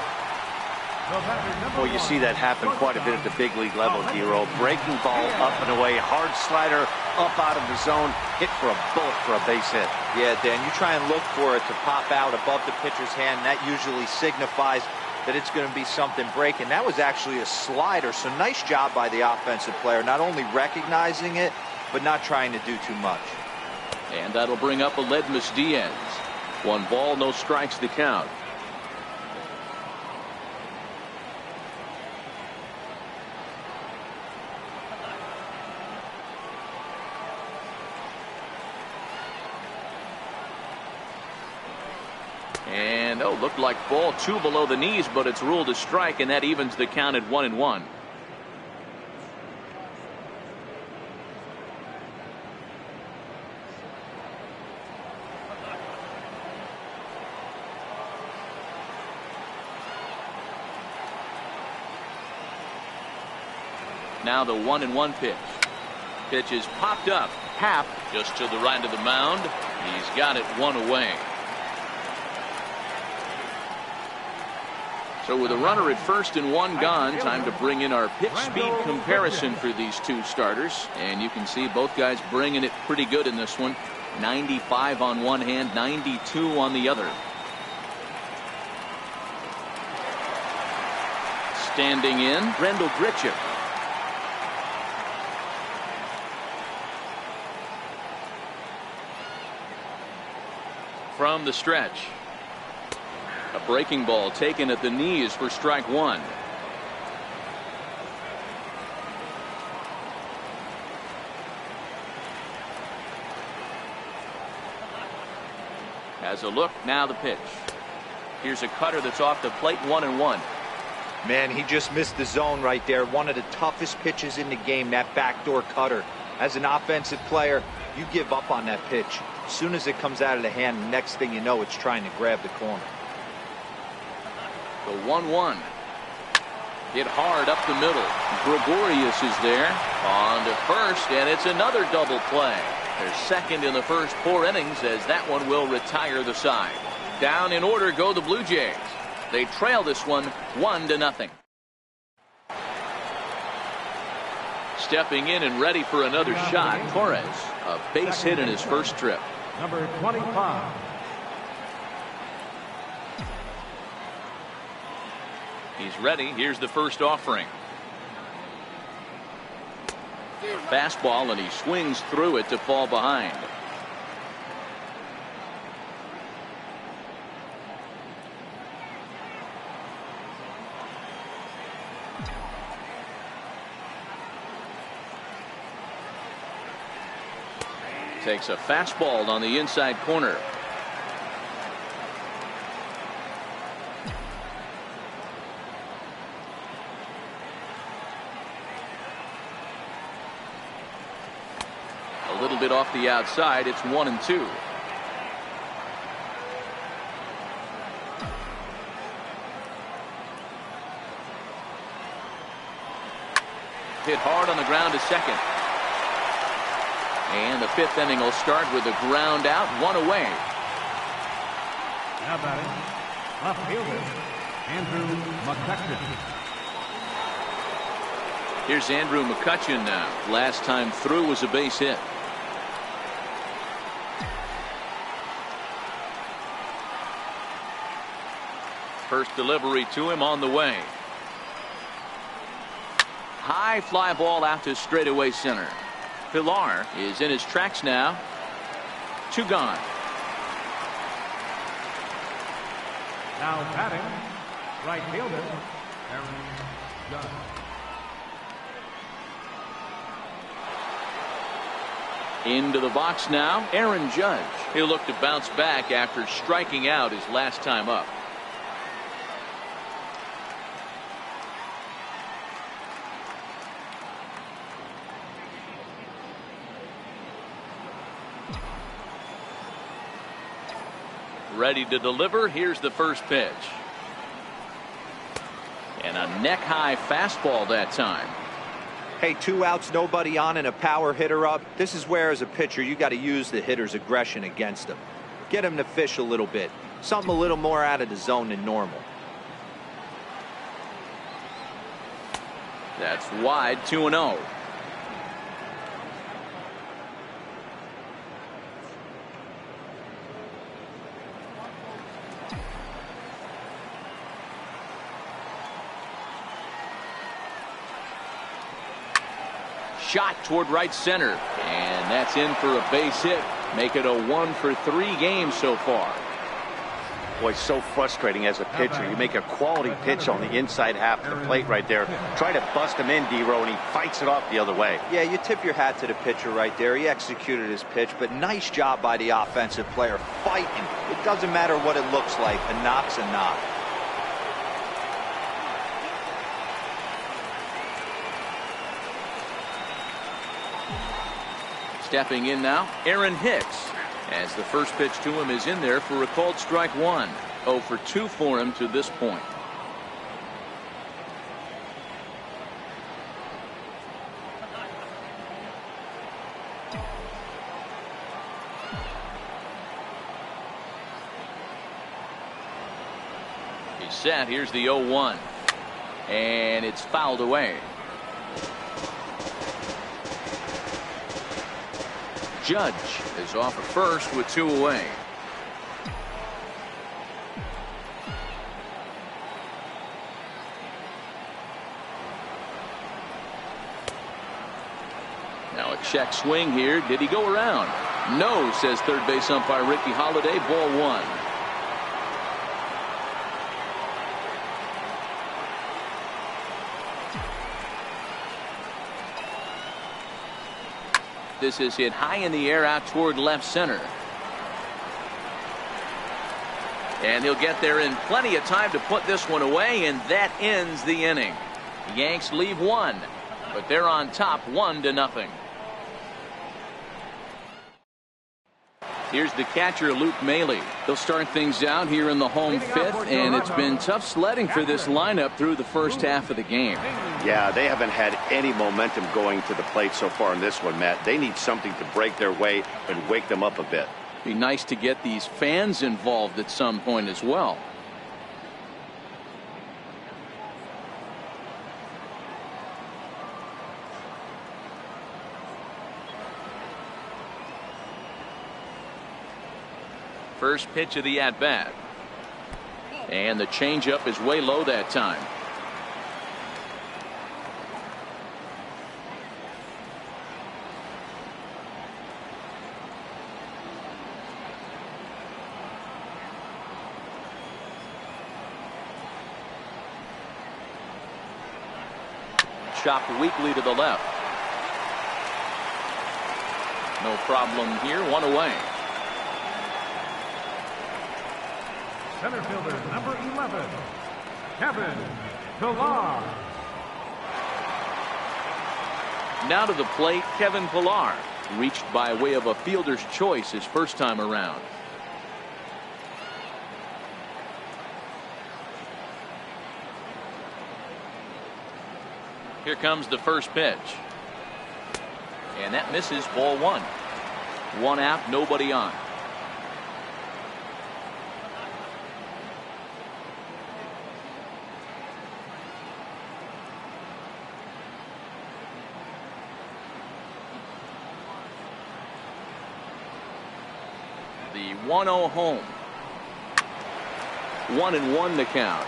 Well, you see that happen quite a bit at the big league level, Hero. Breaking ball up and away, hard slider up out of the zone, hit for a bullet for a base hit. Yeah, Dan, you try and look for it to pop out above the pitcher's hand, and that usually signifies that it's going to be something breaking. That was actually a slider, so nice job by the offensive player, not only recognizing it, but not trying to do too much. And that'll bring up Aledmus Diaz. 1 ball, no strikes to count. And looked like ball 2 below the knees, but it's ruled a strike, and that evens the count at 1-1. Now the 1-1 pitch. Pitch is popped up. Happ just to the right of the mound. He's got it 1 away. So with a runner at first and 1 gone, time to bring in our pitch speed comparison for these two starters. And you can see both guys bringing it pretty good in this one. 95 on one hand, 92 on the other. Standing in, Rendell Grichuk. From the stretch. A breaking ball taken at the knees for strike one. Has a look, now the pitch. Here's a cutter that's off the plate, 1-1. Man, he just missed the zone right there. One of the toughest pitches in the game, that backdoor cutter. As an offensive player, you give up on that pitch. As soon as it comes out of the hand, next thing you know, it's trying to grab the corner. The 1-1. Hit hard up the middle. Gregorius is there. On to first, and it's another double play. They're second in the first 4 innings as that one will retire the side. Down in order go the Blue Jays. They trail this one 1-0. Stepping in and ready for another shot, Torres. A base hit in his first trip. Number 25. He's ready. Here's the first offering. Fastball, and he swings through it to fall behind. Takes a fastball on the inside corner. A little bit off the outside. It's 1-2. Hit hard on the ground to second. And the 5th inning will start with a ground out, 1 away. Now batting, left fielder, Andrew McCutchen. Here's Andrew McCutchen now. Last time through was a base hit. First delivery to him on the way. High fly ball out to straightaway center. Pilar is in his tracks now. 2 gone. Now batting, right fielder, Aaron Judge. Into the box now, Aaron Judge. He'll look to bounce back after striking out his last time up. Ready to deliver. Here's the first pitch. And a neck-high fastball that time. Hey, 2 outs, nobody on, and a power hitter up. This is where, as a pitcher, you got to use the hitter's aggression against him. Get him to fish a little bit. Something a little more out of the zone than normal. That's wide, 2-0. Shot toward right center, and that's in for a base hit. Make it a 1-for-3 game so far. Boy, it's so frustrating as a pitcher. You make a quality pitch on the inside half of the plate right there. Try to bust him in, D-Row, and he fights it off the other way. Yeah, you tip your hat to the pitcher right there. He executed his pitch, but nice job by the offensive player fighting. It doesn't matter what it looks like. A knock's a knock. Stepping in now, Aaron Hicks. As the first pitch to him is in there for a called strike 1. 0-for-2 for him to this point. He's set. Here's the 0-1. And it's fouled away. Judge is off at first with 2 away. Now a check swing here. Did he go around? No, says third base umpire Ricky Holiday. Ball 1. This is hit high in the air out toward left center. And he'll get there in plenty of time to put this one away, and that ends the inning. The Yanks leave 1, but they're on top 1-0. Here's the catcher, Luke Maile. They'll start things out here in the home 5th, and it's been tough sledding for this lineup through the first half of the game. Yeah, they haven't had any momentum going to the plate so far in this one, Matt. They need something to break their way and wake them up a bit. Be nice to get these fans involved at some point as well. First pitch of the at-bat. And the changeup is way low that time. Chopped weakly to the left. No problem here. 1 away. Center fielder number 11, Kevin Pillar. Now to the plate, Kevin Pillar. Reached by way of a fielder's choice his first time around. Here comes the first pitch. And that misses. Ball 1. 1 out, nobody on. The 1-0 home. 1-1 to count.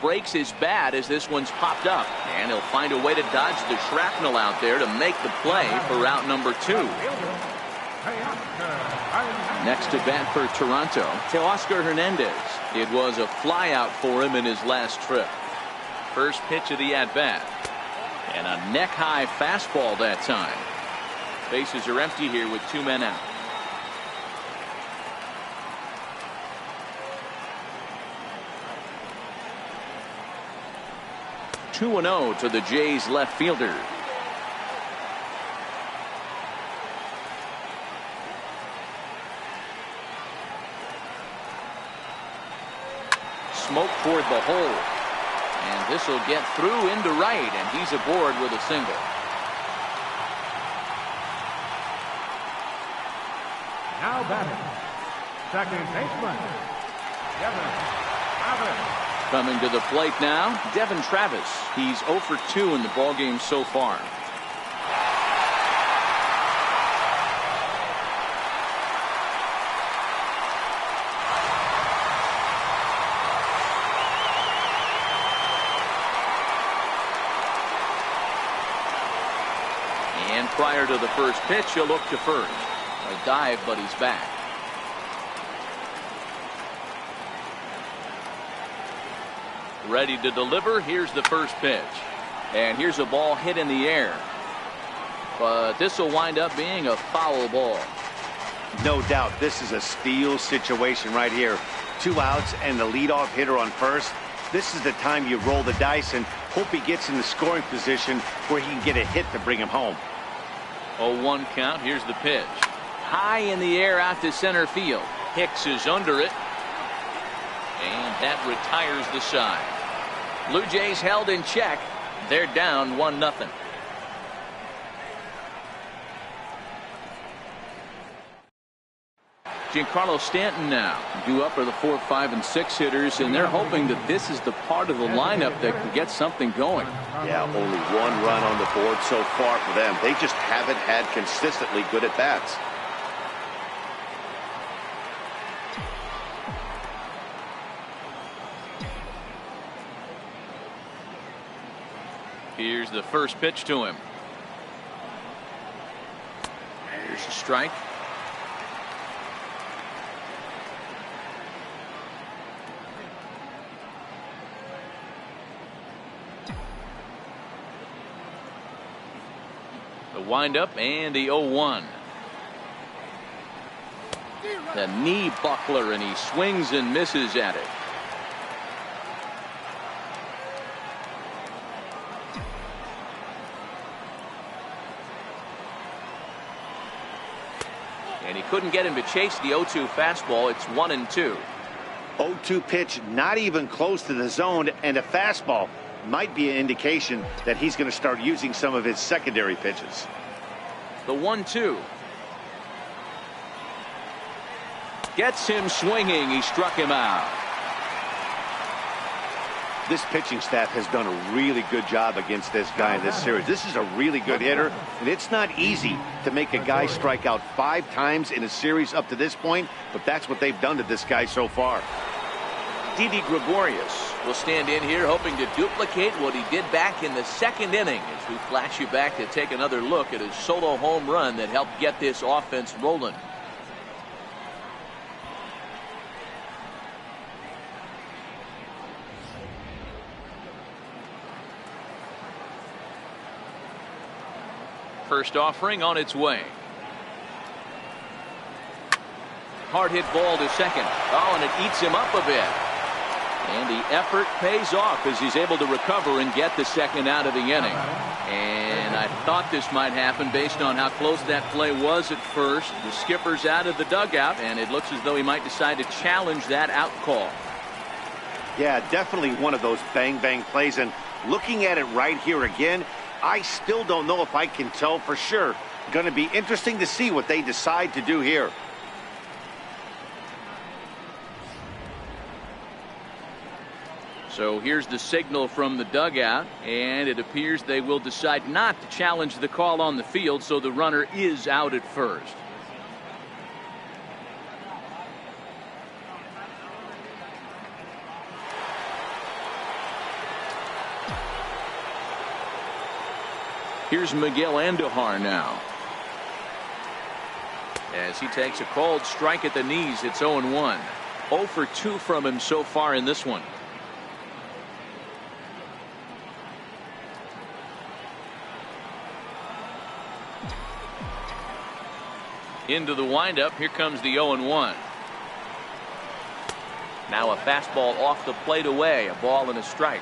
Breaks his bat as this one's popped up, and he'll find a way to dodge the shrapnel out there to make the play for route number 2. Next to bat for Toronto, Teoscar Hernandez. It was a flyout for him in his last trip. First pitch of the at-bat, and a neck-high fastball that time. Bases are empty here with 2 men out. Two and 0 to the Jays left fielder. Smoke toward the hole, and this will get through into right, and he's aboard with a single. Now batting, second baseman, Devin Travis. Coming to the plate now, Devin Travis. He's 0 for 2 in the ballgame so far. And prior to the first pitch, he'll look to first. A dive, but he's back. Ready to deliver. Here's the first pitch. And here's a ball hit in the air. But this will wind up being a foul ball. No doubt this is a steal situation right here. 2 outs and the leadoff hitter on first. This is the time you roll the dice and hope he gets in the scoring position where he can get a hit to bring him home. 0-1 count. Here's the pitch. High in the air out to center field. Hicks is under it. And that retires the side. Blue Jays held in check. They're down 1-0. Giancarlo Stanton now due up are the 4, 5, and 6 hitters, and they're hoping that this is the part of the lineup that can get something going. Yeah, only 1 run on the board so far for them. They just haven't had consistently good at bats. Here's the first pitch to him. Here's a strike. The windup and the 0-1. The knee buckler, and he swings and misses at it. And he couldn't get him to chase the 0-2 fastball. It's 1-2. 0-2 pitch, not even close to the zone, and a fastball might be an indication that he's going to start using some of his secondary pitches. The 1-2 gets him swinging. He struck him out. This pitching staff has done a really good job against this guy in this series. This is a really good hitter, and it's not easy to make a guy strike out 5 times in a series up to this point, but that's what they've done to this guy so far. Didi Gregorius will stand in here hoping to duplicate what he did back in the 2nd inning, as we flash you back to take another look at his solo home run that helped get this offense rolling. First offering on its way. Hard hit ball to second. Oh, and it eats him up a bit. And the effort pays off as he's able to recover and get the 2nd out of the inning. And I thought this might happen based on how close that play was at first. The skipper's out of the dugout, and it looks as though he might decide to challenge that out call. Yeah, definitely one of those bang-bang plays. And looking at it right here again, I still don't know if I can tell for sure. Going to be interesting to see what they decide to do here. So here's the signal from the dugout, and it appears they will decide not to challenge the call on the field, so the runner is out at first. Here's Miguel Andujar now. As he takes a called strike at the knees, it's 0-1. 0 for 2 from him so far in this one. Into the windup. Here comes the 0-1. Now a fastball off the plate away. A ball and a strike.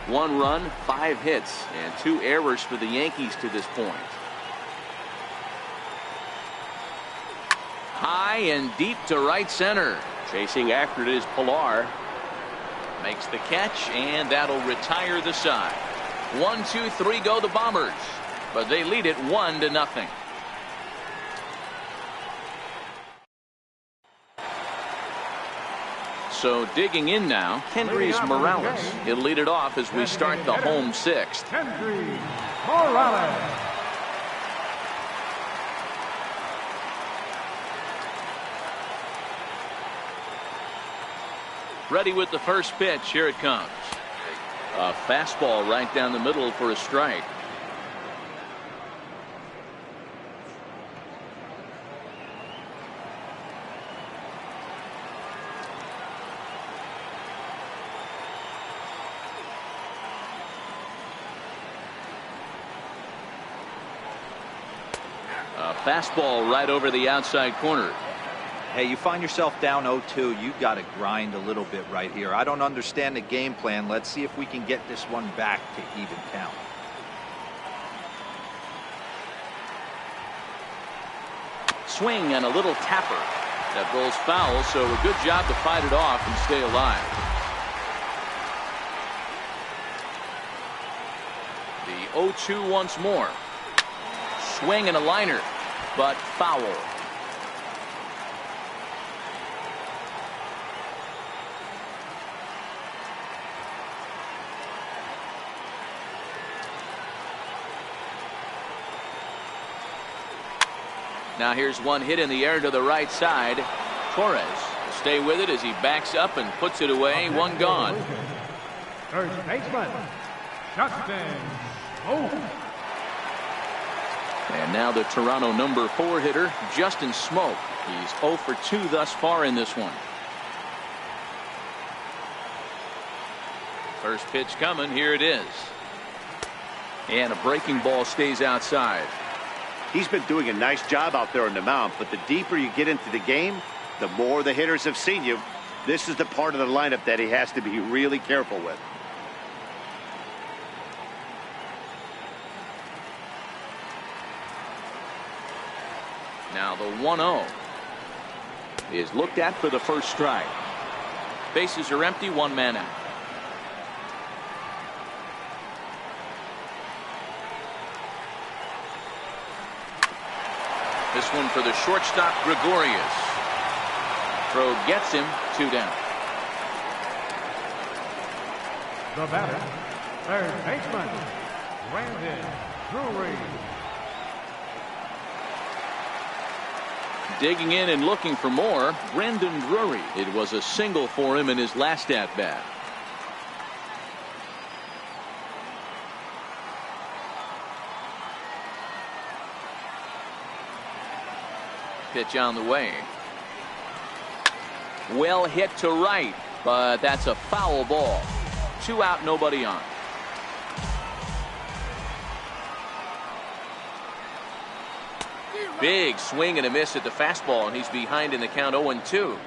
1 run, 5 hits, and 2 errors for the Yankees to this point. High and deep to right center. Chasing after it is Pilar. Makes the catch, and that'll retire the side. 1, 2, 3 go the Bombers, but they lead it 1-0. So digging in now, Kendrys Morales. He'll lead it off as we start the home 6th. Kendrys Morales. Ready with the first pitch. Here it comes. A fastball right down the middle for a strike. A fastball right over the outside corner. Hey, you find yourself down 0-2, you got to grind a little bit right here. I don't understand the game plan. Let's see if we can get this one back to even count. Swing and a little tapper. That ball's foul, so a good job to fight it off and stay alive. The 0-2 once more. Swing and a liner, but foul. Now here's one hit in the air to the right side. Torres will stay with it as he backs up and puts it away. One gone. First baseman, Justin Smoke. And now the Toronto number 4 hitter, Justin Smoke. He's 0 for 2 thus far in this one. First pitch coming. Here it is. And a breaking ball stays outside. He's been doing a nice job out there on the mound, but the deeper you get into the game, the more the hitters have seen you. This is the part of the lineup that he has to be really careful with. Now the 1-0 is looked at for the first strike. Bases are empty, one man out. This one for the shortstop, Gregorius. Throw gets him, 2 down. The batter, third baseman, Brandon Drury. Digging in and looking for more, Brandon Drury. It was a single for him in his last at bat. Pitch on the way. Well hit to right, but that's a foul ball. 2 out, nobody on. Big swing and a miss at the fastball, and he's behind in the count 0-2.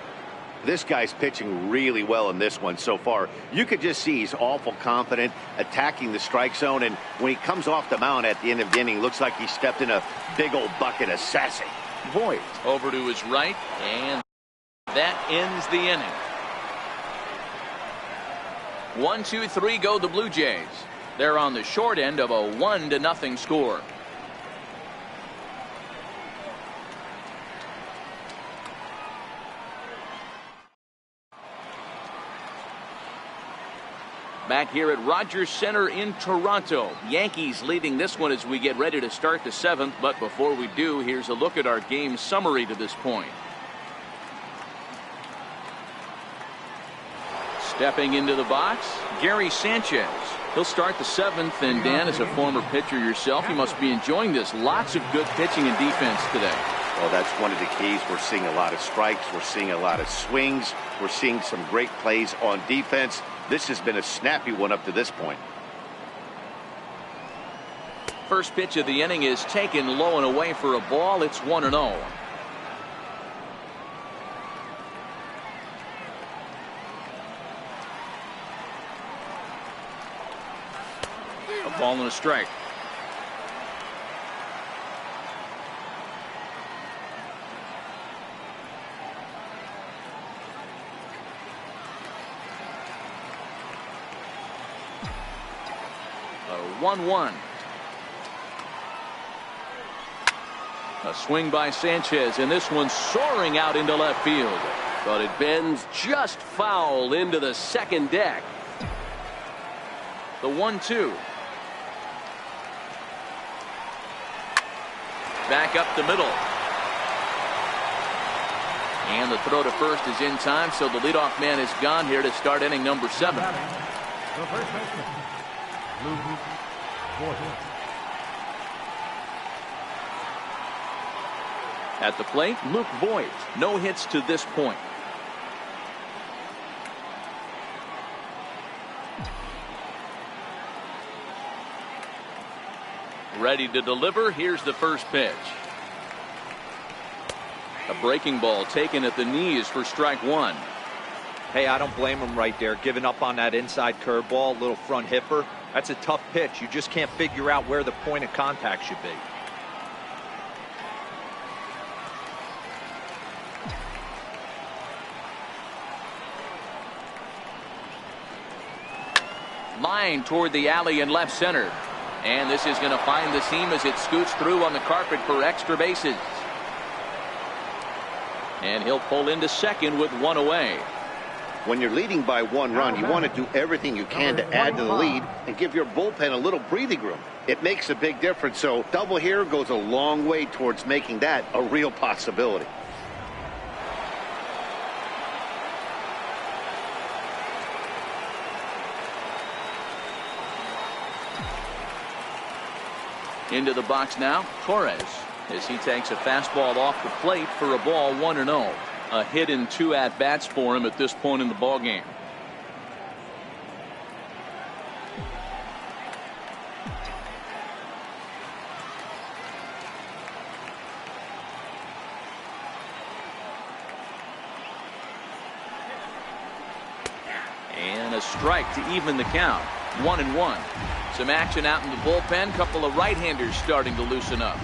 This guy's pitching really well in this one so far. You could just see he's awful confident attacking the strike zone, and when he comes off the mound at the end of the inning, looks like he stepped in a big old bucket of sassy. Voigt over to his right, and that ends the inning. 1-2-3 go the Blue Jays. They're on the short end of a 1-0 score. Back here at Rogers Center in Toronto. Yankees leading this one as we get ready to start the 7th. But before we do, here's a look at our game summary to this point. Stepping into the box, Gary Sanchez. He'll start the 7th. And Dan, as a former pitcher yourself, you must be enjoying this. Lots of good pitching and defense today. Well, that's one of the keys. We're seeing a lot of strikes. We're seeing a lot of swings. We're seeing some great plays on defense. This has been a snappy one up to this point. First pitch of the inning is taken low and away for a ball. It's 1-0. A ball and a strike. A 1-1. A swing by Sanchez, and this one soaring out into left field. But it bends just foul into the second deck. The 1-2. Back up the middle. And the throw to first is in time, so the leadoff man is gone here to start inning number 7. The first baseman, Luke Voigt. At the plate, Luke Voigt. No hits to this point. Ready to deliver. Here's the first pitch. A breaking ball taken at the knees for strike 1. Hey, I don't blame him right there. Giving up on that inside curveball, little front hipper. That's a tough pitch. You just can't figure out where the point of contact should be. Line toward the alley in left center. And this is going to find the seam as it scoots through on the carpet for extra bases. And he'll pull into second with one away. When you're leading by 1 run, you want to do everything you can to add to the lead and give your bullpen a little breathing room. It makes a big difference, so double here goes a long way towards making that a real possibility. Into the box now, Torres, as he takes a fastball off the plate for a ball 1-0. A hit in 2 at-bats for him at this point in the ballgame. And a strike to even the count. 1-1. Some action out in the bullpen. Couple of right-handers starting to loosen up.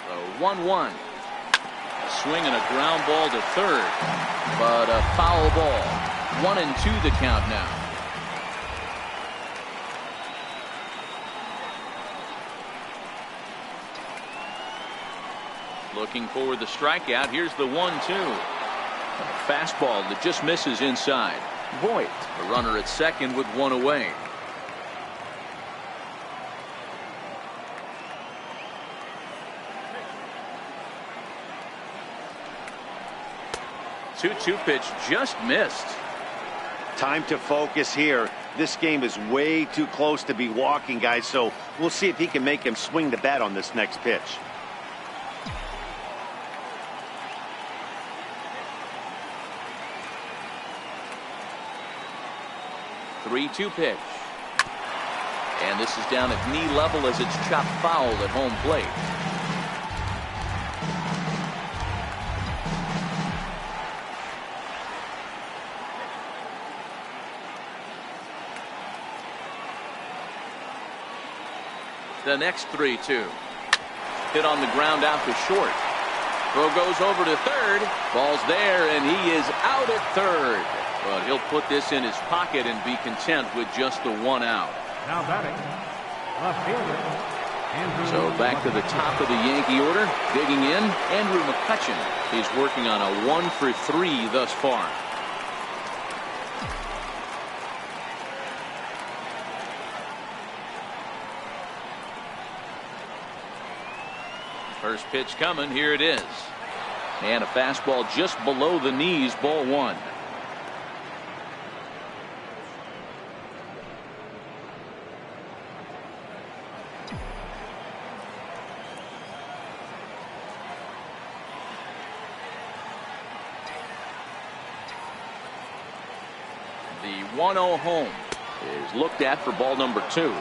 So 1-1. A swing and a ground ball to third, but a foul ball. 1-2 the count now. Looking for the strikeout. Here's the 1-2. A fastball that just misses inside. Voit, the runner at second with one away. Two pitch just missed. Time to focus here. This game is way too close to be walking, guys, so we'll see if he can make him swing the bat on this next pitch. 3-2 pitch. And this is down at knee level as it's chopped foul at home plate. The next 3-2. Hit on the ground out to short. Throw goes over to third. Ball's there, and he is out at third. But he'll put this in his pocket and be content with just the one out. Now batting, left fielder. So back to the top of the Yankee order. Digging in, Andrew McCutchen. He's working on a 1-for-3 thus far. First pitch coming. Here it is. And a fastball just below the knees. Ball 1. The 1-0 home is looked at for ball number 2.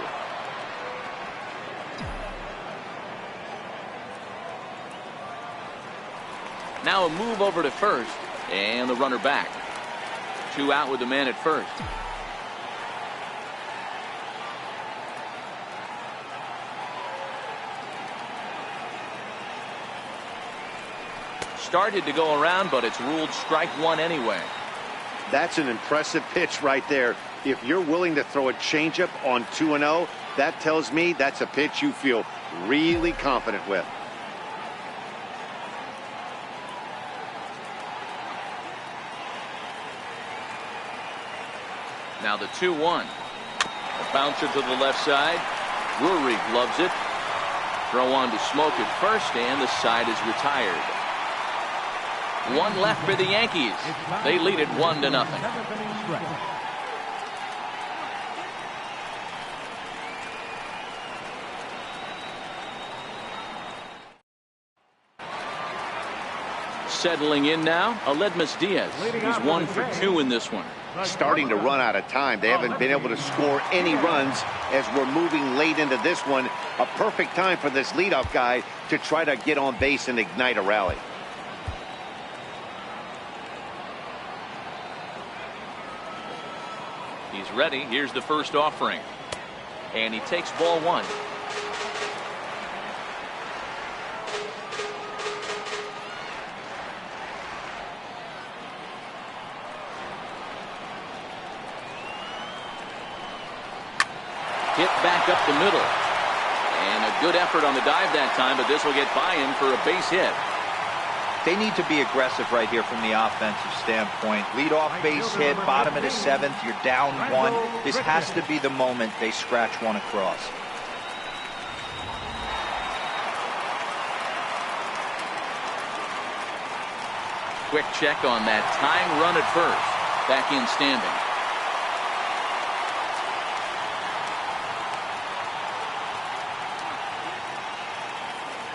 Now a move over to first, and the runner back. 2 out with the man at first. Started to go around, but it's ruled strike 1 anyway. That's an impressive pitch right there. If you're willing to throw a changeup on 2-0, that tells me that's a pitch you feel really confident with. Now the 2-1. A bouncer to the left side. Drury loves it. Throw on to Smoke at first, and the side is retired. 1 left for the Yankees. They lead it 1-0. Settling in now, Aledmus Diaz. He's 1 for 2 in this one. Starting to run out of time. They haven't been able to score any runs as we're moving late into this one. A perfect time for this leadoff guy to try to get on base and ignite a rally. He's ready. Here's the first offering. And he takes ball one. Hit back up the middle. And a good effort on the dive that time, but this will get by him for a base hit. They need to be aggressive right here from the offensive standpoint. Lead-off base hit, bottom of the seventh, you're down one. This has to be the moment they scratch one across. Quick check on that tying run at first. Back in standing.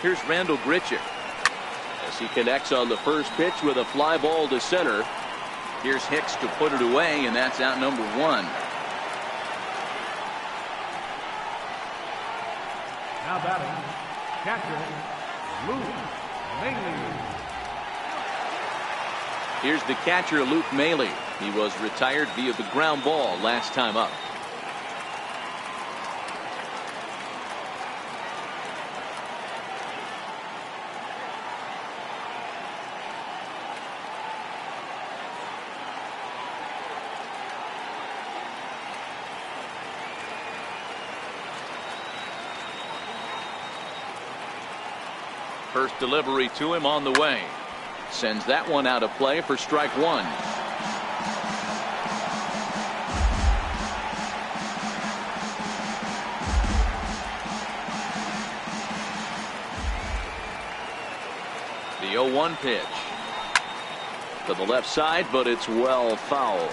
Here's Randall Grichuk. As he connects on the first pitch with a fly ball to center. Here's Hicks to put it away, and that's out number one. Now batting, catcher, Luke Mailey. Here's the catcher, Luke Mailey. He was retired via the ground ball last time up. First delivery to him on the way. Sends that one out of play for strike one. The 0-1 pitch. To the left side, but it's well fouled.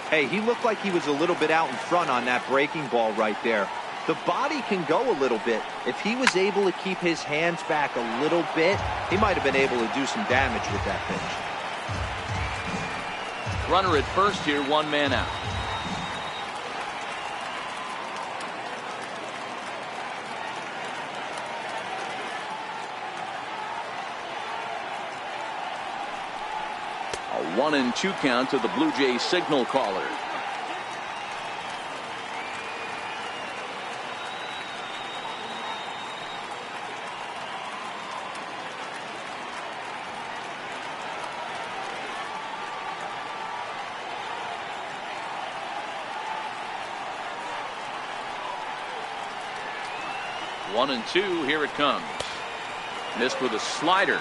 Hey, he looked like he was a little bit out in front on that breaking ball right there. The body can go a little bit. If he was able to keep his hands back a little bit, he might have been able to do some damage with that pitch. Runner at first here, one man out. A 1-2 count to the Blue Jays signal caller. One and two, here it comes. Missed with a slider.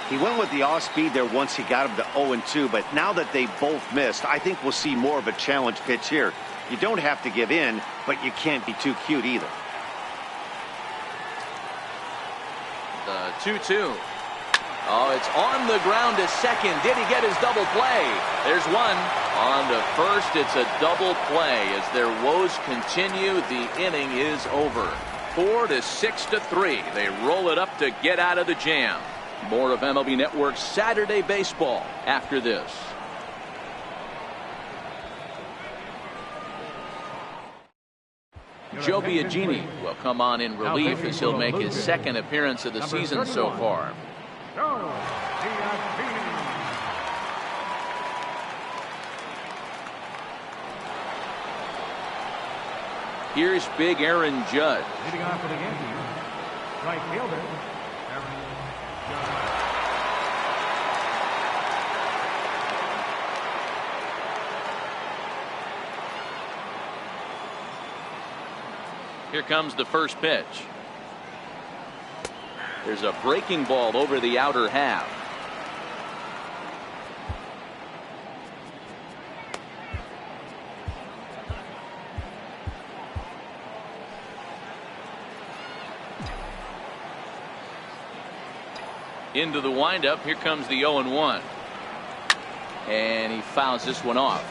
He went with the off speed there once he got him to 0-2, but now that they both missed, I think we'll see more of a challenge pitch here. You don't have to give in, but you can't be too cute either. The 2-2. Oh, it's on the ground to second. Did he get his double play? There's one. On to first, it's a double play. As their woes continue, the inning is over. 4-6-3. They roll it up to get out of the jam. More of MLB Network's Saturday Baseball after this. Joe Biagini will come on in relief as he'll make his second appearance of the season so far. Here's big Aaron Judge. Leading off for the Yankees, right fielder, Aaron Judge. Here comes the first pitch. There's a breaking ball over the outer half. Into the windup. Here comes the 0-1. And he fouls this one off.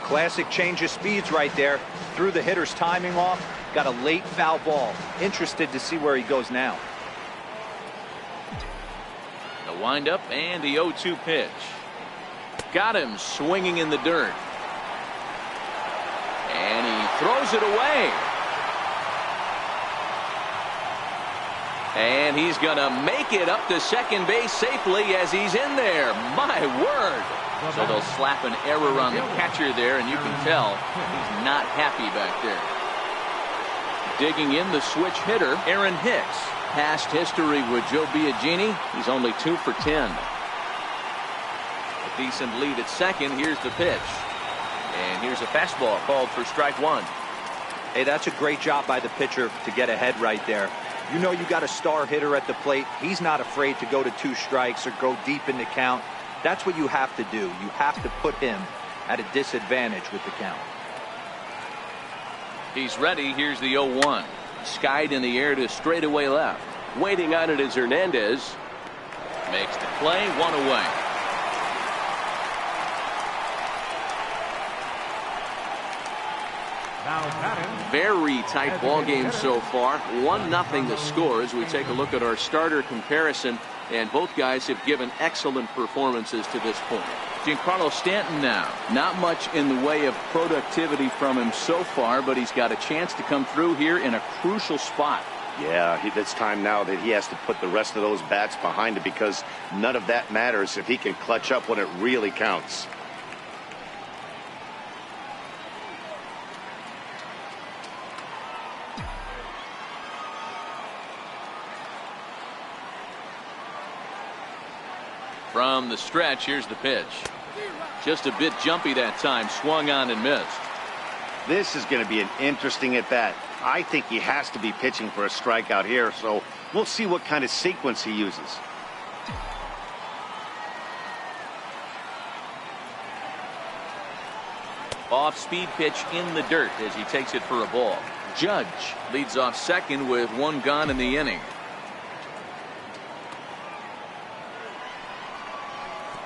Classic change of speeds right there. Threw the hitter's timing off. Got a late foul ball. Interested to see where he goes now. The windup and the 0-2 pitch. Got him swinging in the dirt. And he throws it away. And he's going to make it up to second base safely as he's in there. My word. So they'll slap an error on the catcher there, and you can tell he's not happy back there. Digging in the switch hitter, Aaron Hicks. Past history with Joe Biagini, he's only 2 for 10. A decent lead at second. Here's the pitch. And here's a fastball called for strike one. Hey, that's a great job by the pitcher to get ahead right there. You know you got a star hitter at the plate. He's not afraid to go to 2 strikes or go deep in the count. That's what you have to do. You have to put him at a disadvantage with the count. He's ready. Here's the 0-1. Skied in the air to straightaway left. Waiting on it is Hernandez. Makes the play, 1 away. Now batting. Very tight ball game so far. 1-0 the score as we take a look at our starter comparison. And both guys have given excellent performances to this point. Giancarlo Stanton now. Not much in the way of productivity from him so far, but he's got a chance to come through here in a crucial spot. Yeah, it's time now that he has to put the rest of those bats behind it, because none of that matters if he can clutch up when it really counts. From the stretch, here's the pitch. Just a bit jumpy that time. Swung on and missed. This is going to be an interesting at bat. I think he has to be pitching for a strikeout here, so we'll see what kind of sequence he uses. Off-speed pitch in the dirt as he takes it for a ball. Judge leads off second with 1 gone in the inning.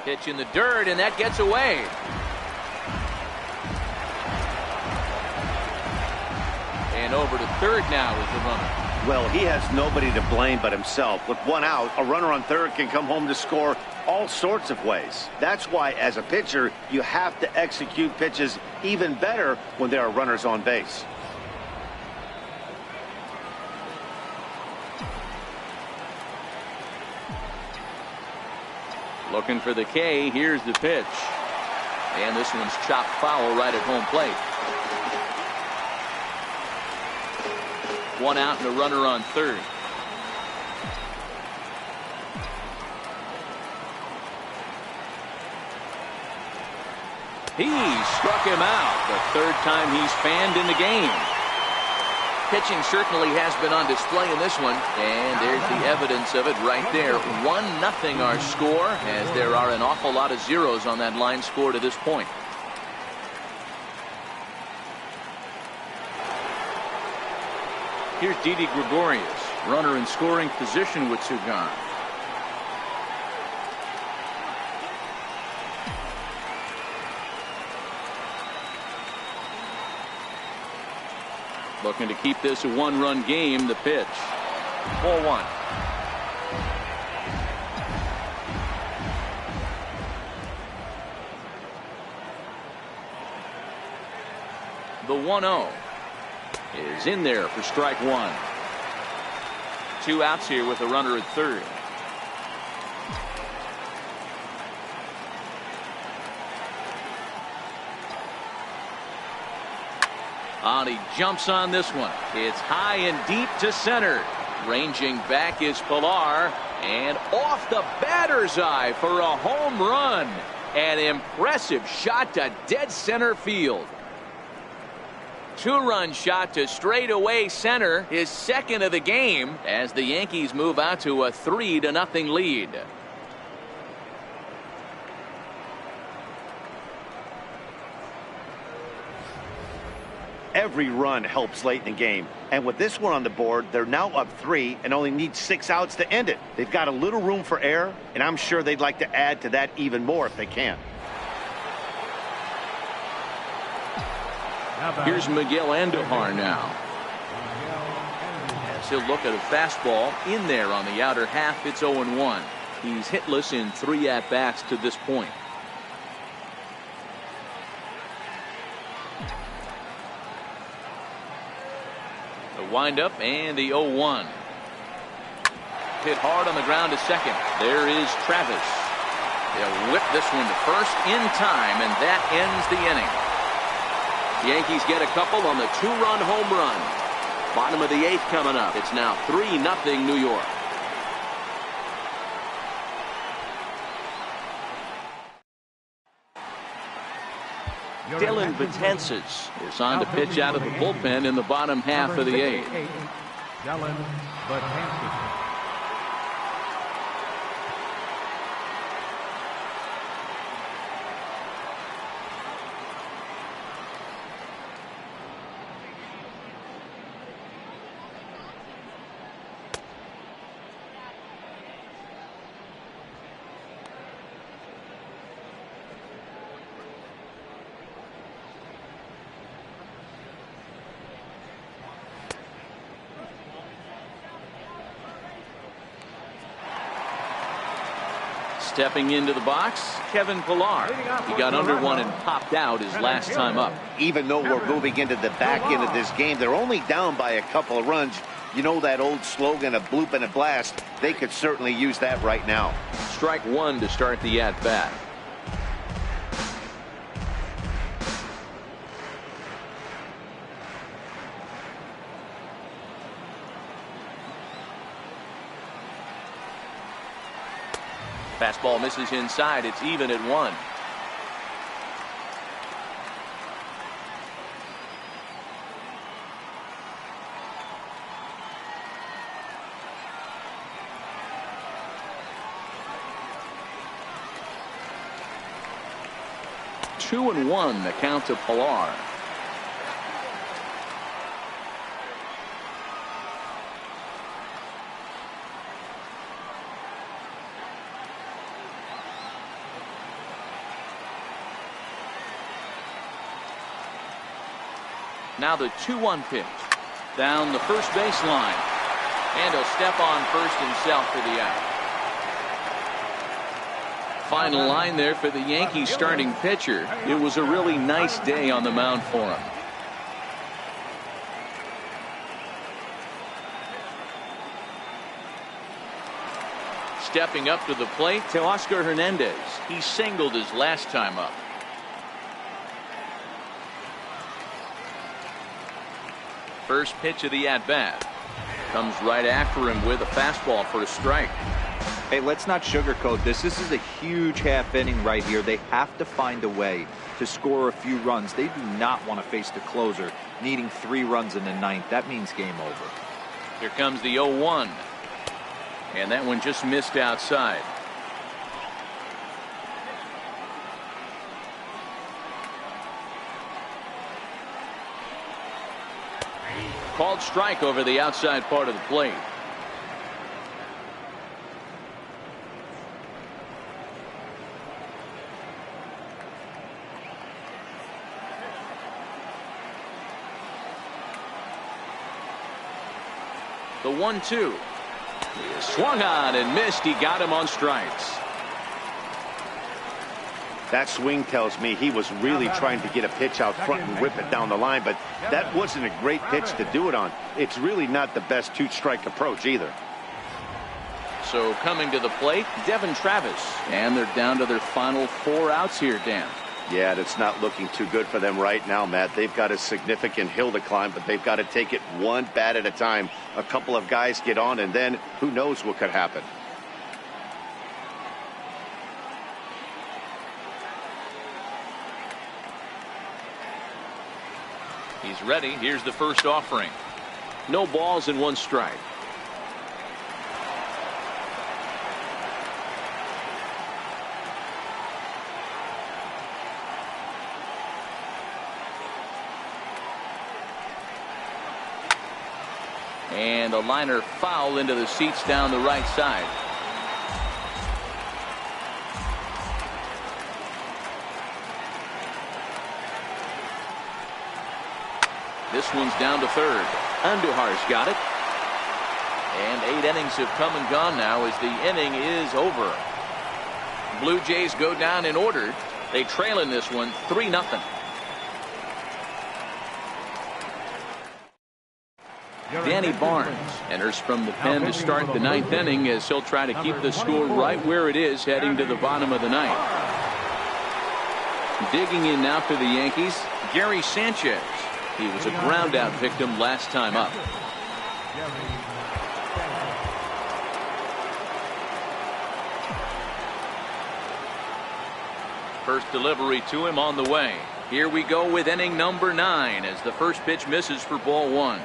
Pitch in the dirt, and that gets away. And over to third now is the runner. Well, he has nobody to blame but himself. With 1 out, a runner on third can come home to score all sorts of ways. That's why, as a pitcher, you have to execute pitches even better when there are runners on base. Looking for the K. Here's the pitch. And this one's chopped foul right at home plate. 1 out and a runner on third. He struck him out. The 3rd time he's fanned in the game. Pitching certainly has been on display in this one, and there's the evidence of it right there. 1-0 our score, as there are an awful lot of zeros on that line score to this point. Here's Didi Gregorius, runner in scoring position with 2 gone. Looking to keep this a 1-run game. The pitch. 4-1. The 1-0 is in there for strike 1. 2 outs here with a runner at third. He jumps on this one. It's high and deep to center. Ranging back is Pilar, and off the batter's eye for a home run. An impressive shot to dead center field. 2-run shot to straightaway center, his 2nd of the game, as the Yankees move out to a 3-0 lead. Every run helps late in the game, and with this one on the board, they're now up 3 and only need 6 outs to end it. They've got a little room for error, and I'm sure they'd like to add to that even more if they can. Here's Miguel Andujar now. As he'll look at a fastball in there on the outer half. It's 0-1. He's hitless in 3 at-bats to this point. The windup and the 0-1. Hit hard on the ground to second. There is Travis. They'll whip this one to first in time, and that ends the inning. The Yankees get a couple on the 2-run home run. Bottom of the 8th coming up. It's now 3-0 New York. Dylan Betances is on to pitch out of the bullpen in the bottom half of the 8th. Dylan Betances. Stepping into the box, Kevin Pillar. He got under one and popped out his last time up. Even though we're moving into the back end of this game, they're only down by a couple of runs. You know that old slogan, a bloop and a blast. They could certainly use that right now. Strike one to start the at-bat. Fastball misses inside. It's even at 1. Two and 1 the count to Pillar. Now the 2-1 pitch. Down the first baseline. And he'll step on first himself for the out. Final line there for the Yankees starting pitcher. It was a really nice day on the mound for him. Stepping up to the plate, Teoscar Hernandez. He singled his last time up. First pitch of the at-bat. Comes right after him with a fastball for a strike. Hey, let's not sugarcoat this. This is a huge half inning right here. They have to find a way to score a few runs. They do not want to face the closer needing 3 runs in the 9th. That means game over. Here comes the 0-1. And that one just missed outside. Called strike over the outside part of the plate. The 1-2. He swung on and missed. He got him on strikes. That swing tells me he was really trying to get a pitch out front and rip it down the line, but that wasn't a great pitch to do it on. It's really not the best 2-strike approach either. So coming to the plate, Devin Travis. And they're down to their final 4 outs here, Dan. Yeah, that's not looking too good for them right now, Matt. They've got a significant hill to climb, but they've got to take it one bat at a time. A couple of guys get on, and then who knows what could happen. He's ready. Here's the first offering. No balls and 1 strike. And a liner foul into the seats down the right side. This one's down to third. Andujar's got it. And 8 innings have come and gone now as the inning is over. Blue Jays go down in order. They trail in this one 3-0. Danny Barnes enters from the pen to start the 9th inning as he'll try to keep the score right where it is heading to the bottom of the 9th. Digging in now for the Yankees, Gary Sanchez. He was a ground out victim last time up. First delivery to him on the way. Here we go with inning number 9 as the first pitch misses for ball 1.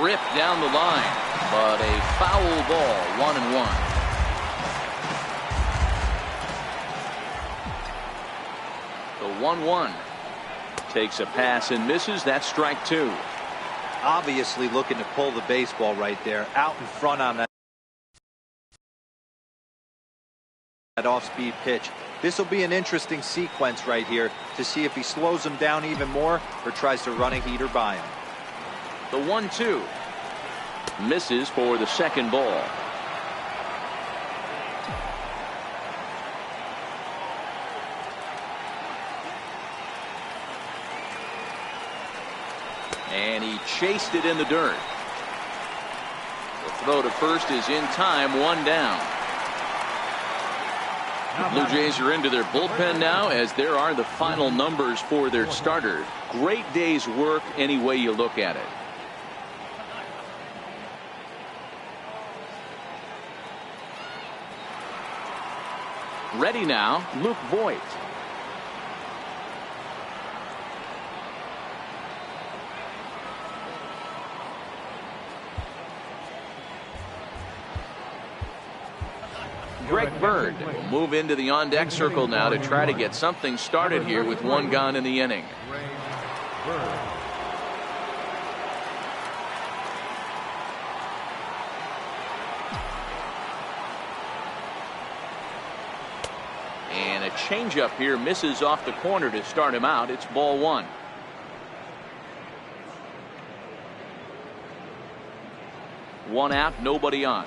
Ripped down the line, but a foul ball, 1-1. The 1-1 takes a pass and misses. That's strike 2. Obviously looking to pull the baseball right there, out in front on that off-speed pitch. This will be an interesting sequence right here to see if he slows him down even more or tries to run a heater by him. The 1-2 misses for the second ball. And he chased it in the dirt. The throw to first is in time, 1 down. The Blue Jays are into their bullpen now as there are the final numbers for their starter. Great day's work any way you look at it. Ready now, Luke Voigt. Greg Bird will move into the on-deck circle now to try to get something started here with 1 gone in the inning. And a changeup here misses off the corner to start him out. It's ball 1. One out, nobody on.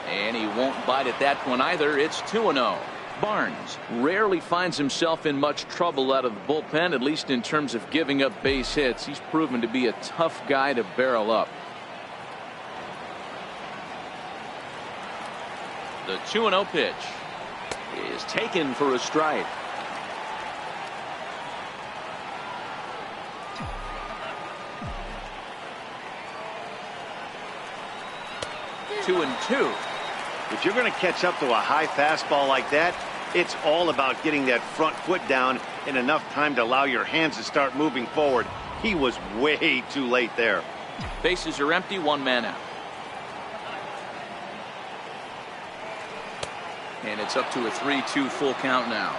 And he won't bite at that one either. It's 2-0. Barnes rarely finds himself in much trouble out of the bullpen, at least in terms of giving up base hits. He's proven to be a tough guy to barrel up. The 2-0 pitch is taken for a strike. Two and two. If you're going to catch up to a high fastball like that, it's all about getting that front foot down in enough time to allow your hands to start moving forward. He was way too late there. Bases are empty, 1 man out. And it's up to a 3-2 full count now.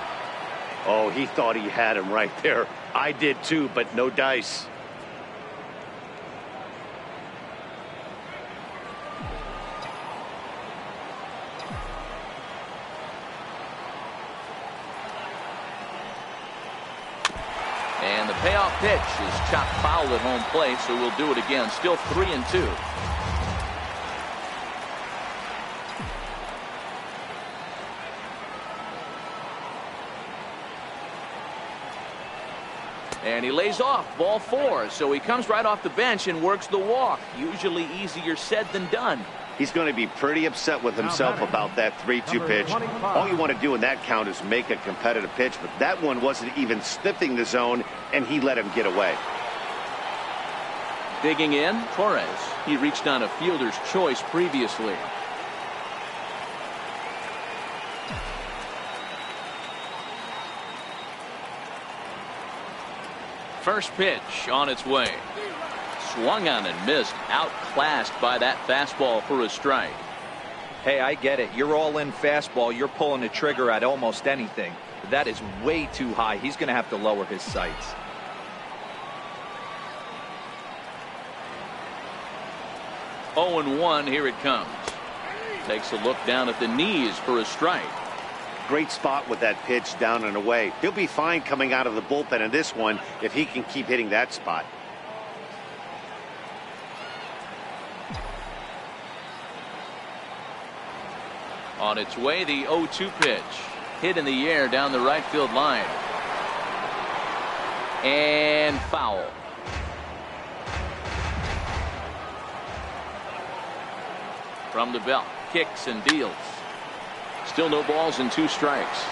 Oh, he thought he had him right there. I did too, but no dice. And the payoff pitch is chopped foul at home plate, so we'll do it again. Still 3-2. And he lays off, ball 4, so he comes right off the bench and works the walk. Usually easier said than done. He's going to be pretty upset with himself about that 3-2 pitch. All you want to do in that count is make a competitive pitch, but that one wasn't even sniffing the zone, and he let him get away. Digging in, Torres. He reached on a fielder's choice previously. First pitch on its way. Swung on and missed. Outclassed by that fastball for a strike. Hey, I get it. You're all in fastball. You're pulling the trigger at almost anything. That is way too high. He's going to have to lower his sights. Oh, and 1. Here it comes. Takes a look down at the knees for a strike. Great spot with that pitch down and away. He'll be fine coming out of the bullpen in this one if he can keep hitting that spot. On its way, the 0-2 pitch. Hit in the air down the right field line. And foul. From the belt. kicks and deals. Still no balls and 2 strikes.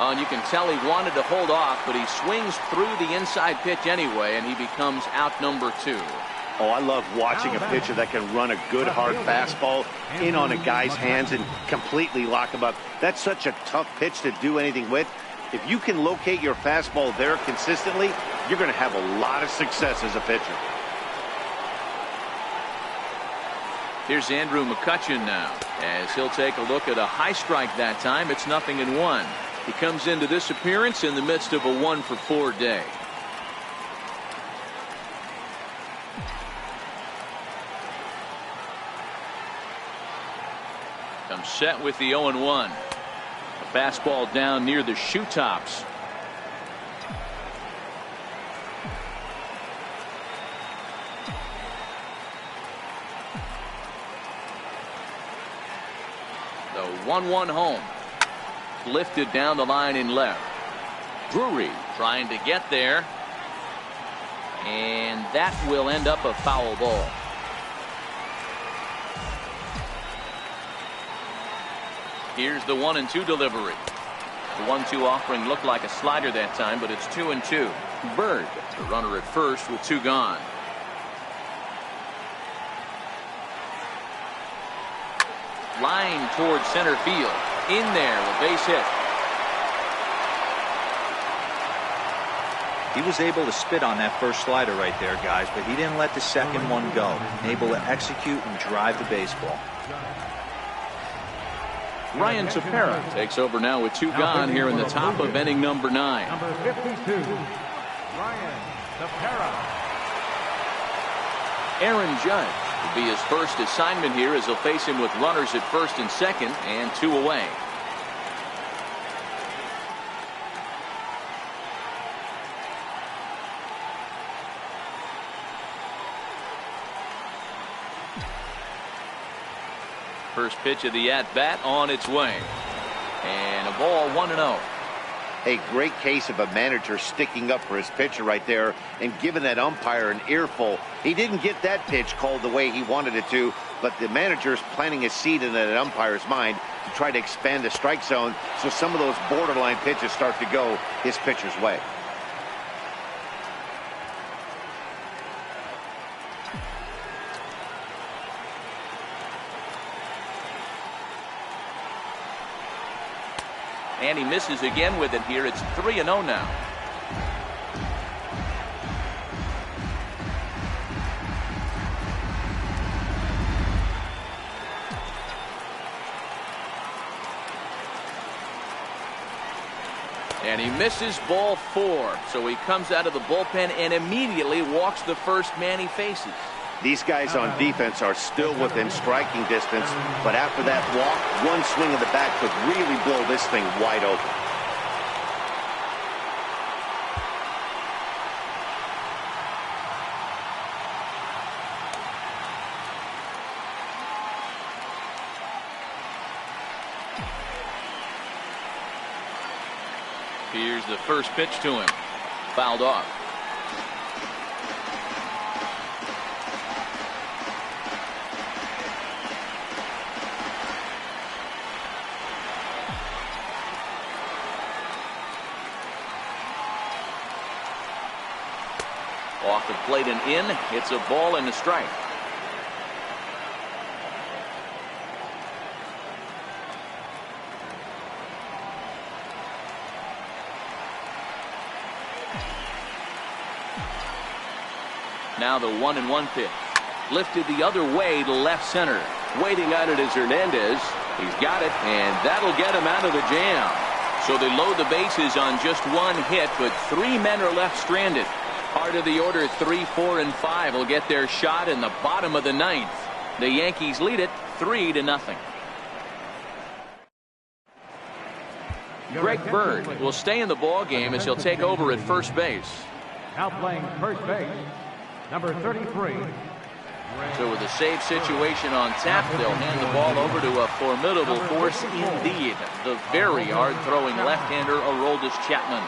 And you can tell he wanted to hold off, but he swings through the inside pitch anyway, and he becomes out number 2. Oh, I love watching a pitcher that can run a good hard fastball in on a guy's hands and completely lock him up. That's such a tough pitch to do anything with. If you can locate your fastball there consistently, you're going to have a lot of success as a pitcher. Here's Andrew McCutchen now, as he'll take a look at a high strike that time. It's 0-1. He comes into this appearance in the midst of a 1-for-4 day. Comes set with the 0-1. A fastball down near the shoe tops. The 1-1 home. Lifted down the line in left. Drury trying to get there. And that will end up a foul ball. Here's the 1-2 delivery. The 1-2 offering looked like a slider that time, but it's 2-2. Bird, the runner at first with 2 gone. Line towards center field. In there, a base hit. He was able to spit on that first slider right there, guys, but he didn't let the second one go. Able to execute and drive the baseball. Ryan Tepera takes over now with 2 gone here in the top of inning number 9. Number 52, Ryan Tepera. Aaron Judge will be his first assignment here, as he'll face him with runners at first and second and 2 away. First pitch of the at-bat on its way. And a ball 1-0. A great case of a manager sticking up for his pitcher right there and giving that umpire an earful. He didn't get that pitch called the way he wanted it to, but the manager's planting a seed in that umpire's mind to try to expand the strike zone so some of those borderline pitches start to go his pitcher's way. And he misses again with it here. It's 3-0 now. And he misses ball 4. So he comes out of the bullpen and immediately walks the first man he faces. These guys on defense are still within striking distance, but after that walk, one swing of the bat could really blow this thing wide open. Here's the first pitch to him. Fouled off. Off the plate and in. It's a ball and a strike. Now the 1-1 pitch. Lifted the other way to left center. Waiting on it is Hernandez. He's got it, and that'll get him out of the jam. So they load the bases on just 1 hit, but 3 men are left stranded. Part of the order, 3, 4, and 5 will get their shot in the bottom of the 9th. The Yankees lead it 3-0. Greg Bird will stay in the ball game as he'll take over at first base. Now playing first base, number 33, So with a save situation on tap, they'll hand the ball over to a formidable force indeed. The very hard-throwing left-hander Aroldis Chapman.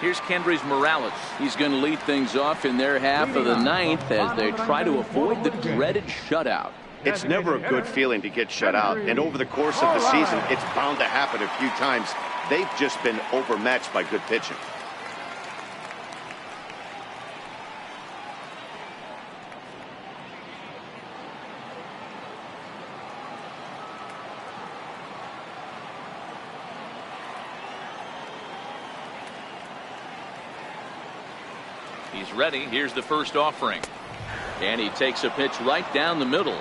Here's Kendrys Morales. He's going to lead things off in their half of the ninth as they try to avoid the dreaded shutout. It's never a good feeling to get shut out, and over the course of the season, it's bound to happen a few times. They've just been overmatched by good pitching. He's ready. Here's the first offering. And he takes a pitch right down the middle.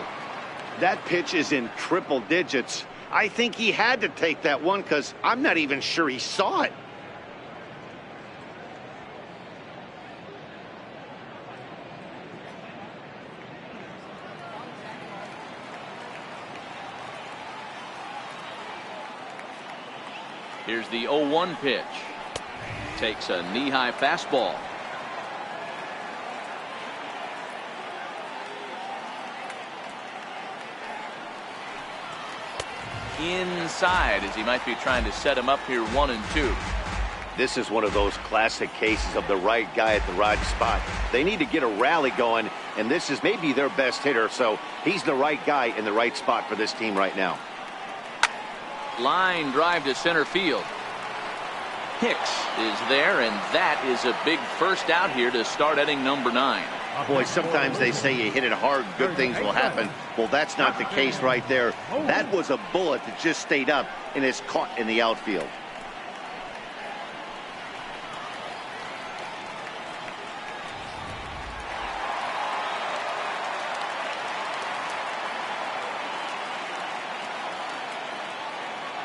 That pitch is in triple digits. I think he had to take that one because I'm not even sure he saw it. Here's the 0-1 pitch. Takes a knee-high fastball. Inside as he might be trying to set him up here 1-2. This is one of those classic cases of the right guy at the right spot. They need to get a rally going, and this is maybe their best hitter, so he's the right guy in the right spot for this team right now. Line drive to center field. Hicks is there, and that is a big first out here to start inning number 9. Boy, sometimes they say you hit it hard, good things will happen. Well, that's not the case right there. That was a bullet that just stayed up and is caught in the outfield.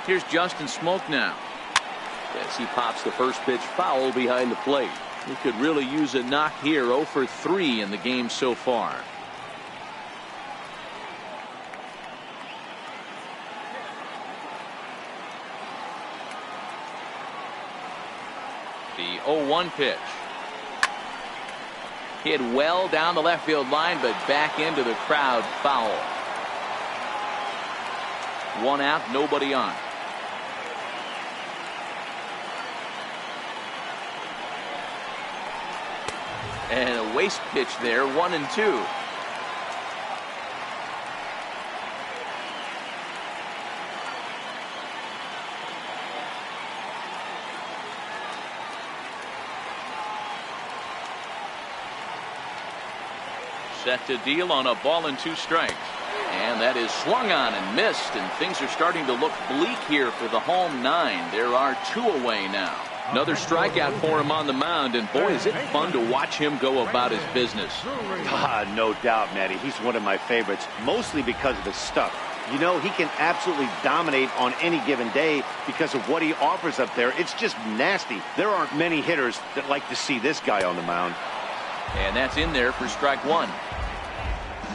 Here's Justin Smoke now. As he pops the first pitch foul behind the plate. He could really use a knock here. 0 for 3 in the game so far. The 0-1 pitch. Hit well down the left field line, but back into the crowd. Foul. 1 out, nobody on. And a waste pitch there, 1-2. Set to deal on a ball and 2 strikes. And that is swung on and missed, and things are starting to look bleak here for the home 9. There are 2 away now. Another strikeout for him on the mound, and boy, is it fun to watch him go about his business. No doubt, Matty. He's one of my favorites, mostly because of his stuff. You know, he can absolutely dominate on any given day because of what he offers up there. It's just nasty. There aren't many hitters that like to see this guy on the mound. And that's in there for strike 1.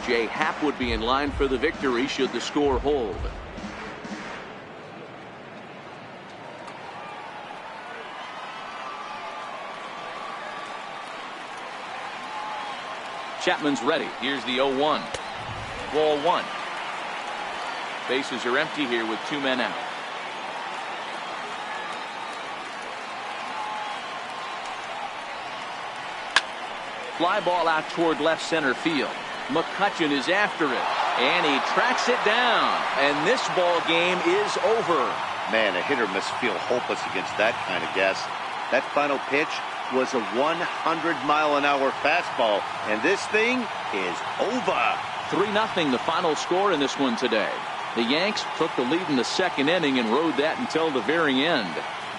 Jay Happ would be in line for the victory should the score hold. Chapman's ready. Here's the 0-1. Ball 1. Bases are empty here with 2 men out. Fly ball out toward left center field. McCutchen is after it, and he tracks it down, and this ball game is over. Man, a hitter must feel hopeless against that kind of gas. That final pitch was a 100-mile-an-hour fastball, and this thing is over. 3-0 the final score in this one today. The Yanks took the lead in the second inning and rode that until the very end.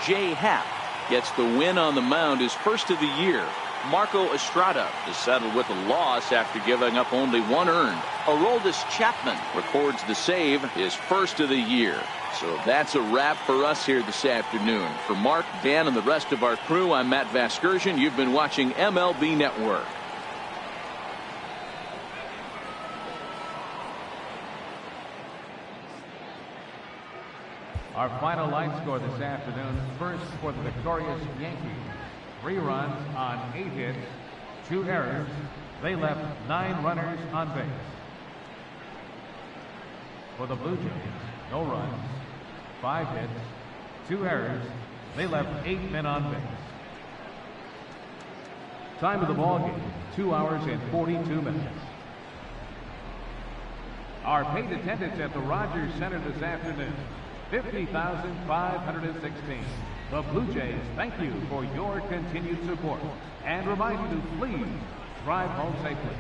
Jay Happ gets the win on the mound, his first of the year. Marco Estrada is settled with a loss after giving up only 1 earned. Aroldis Chapman records the save, his first of the year. So that's a wrap for us here this afternoon. For Mark, Dan, and the rest of our crew, I'm Matt Vasgersian. You've been watching MLB Network. Our final line score this afternoon. First for the victorious Yankees. 3 runs on 8 hits, 2 errors. They left 9 runners on base. For the Blue Jays, no runs, 5 hits, 2 errors. They left 8 men on base. Time of the ball game, 2 hours and 42 minutes. Our paid attendance at the Rogers Center this afternoon, 50,516. The Blue Jays thank you for your continued support and remind you to please drive home safely.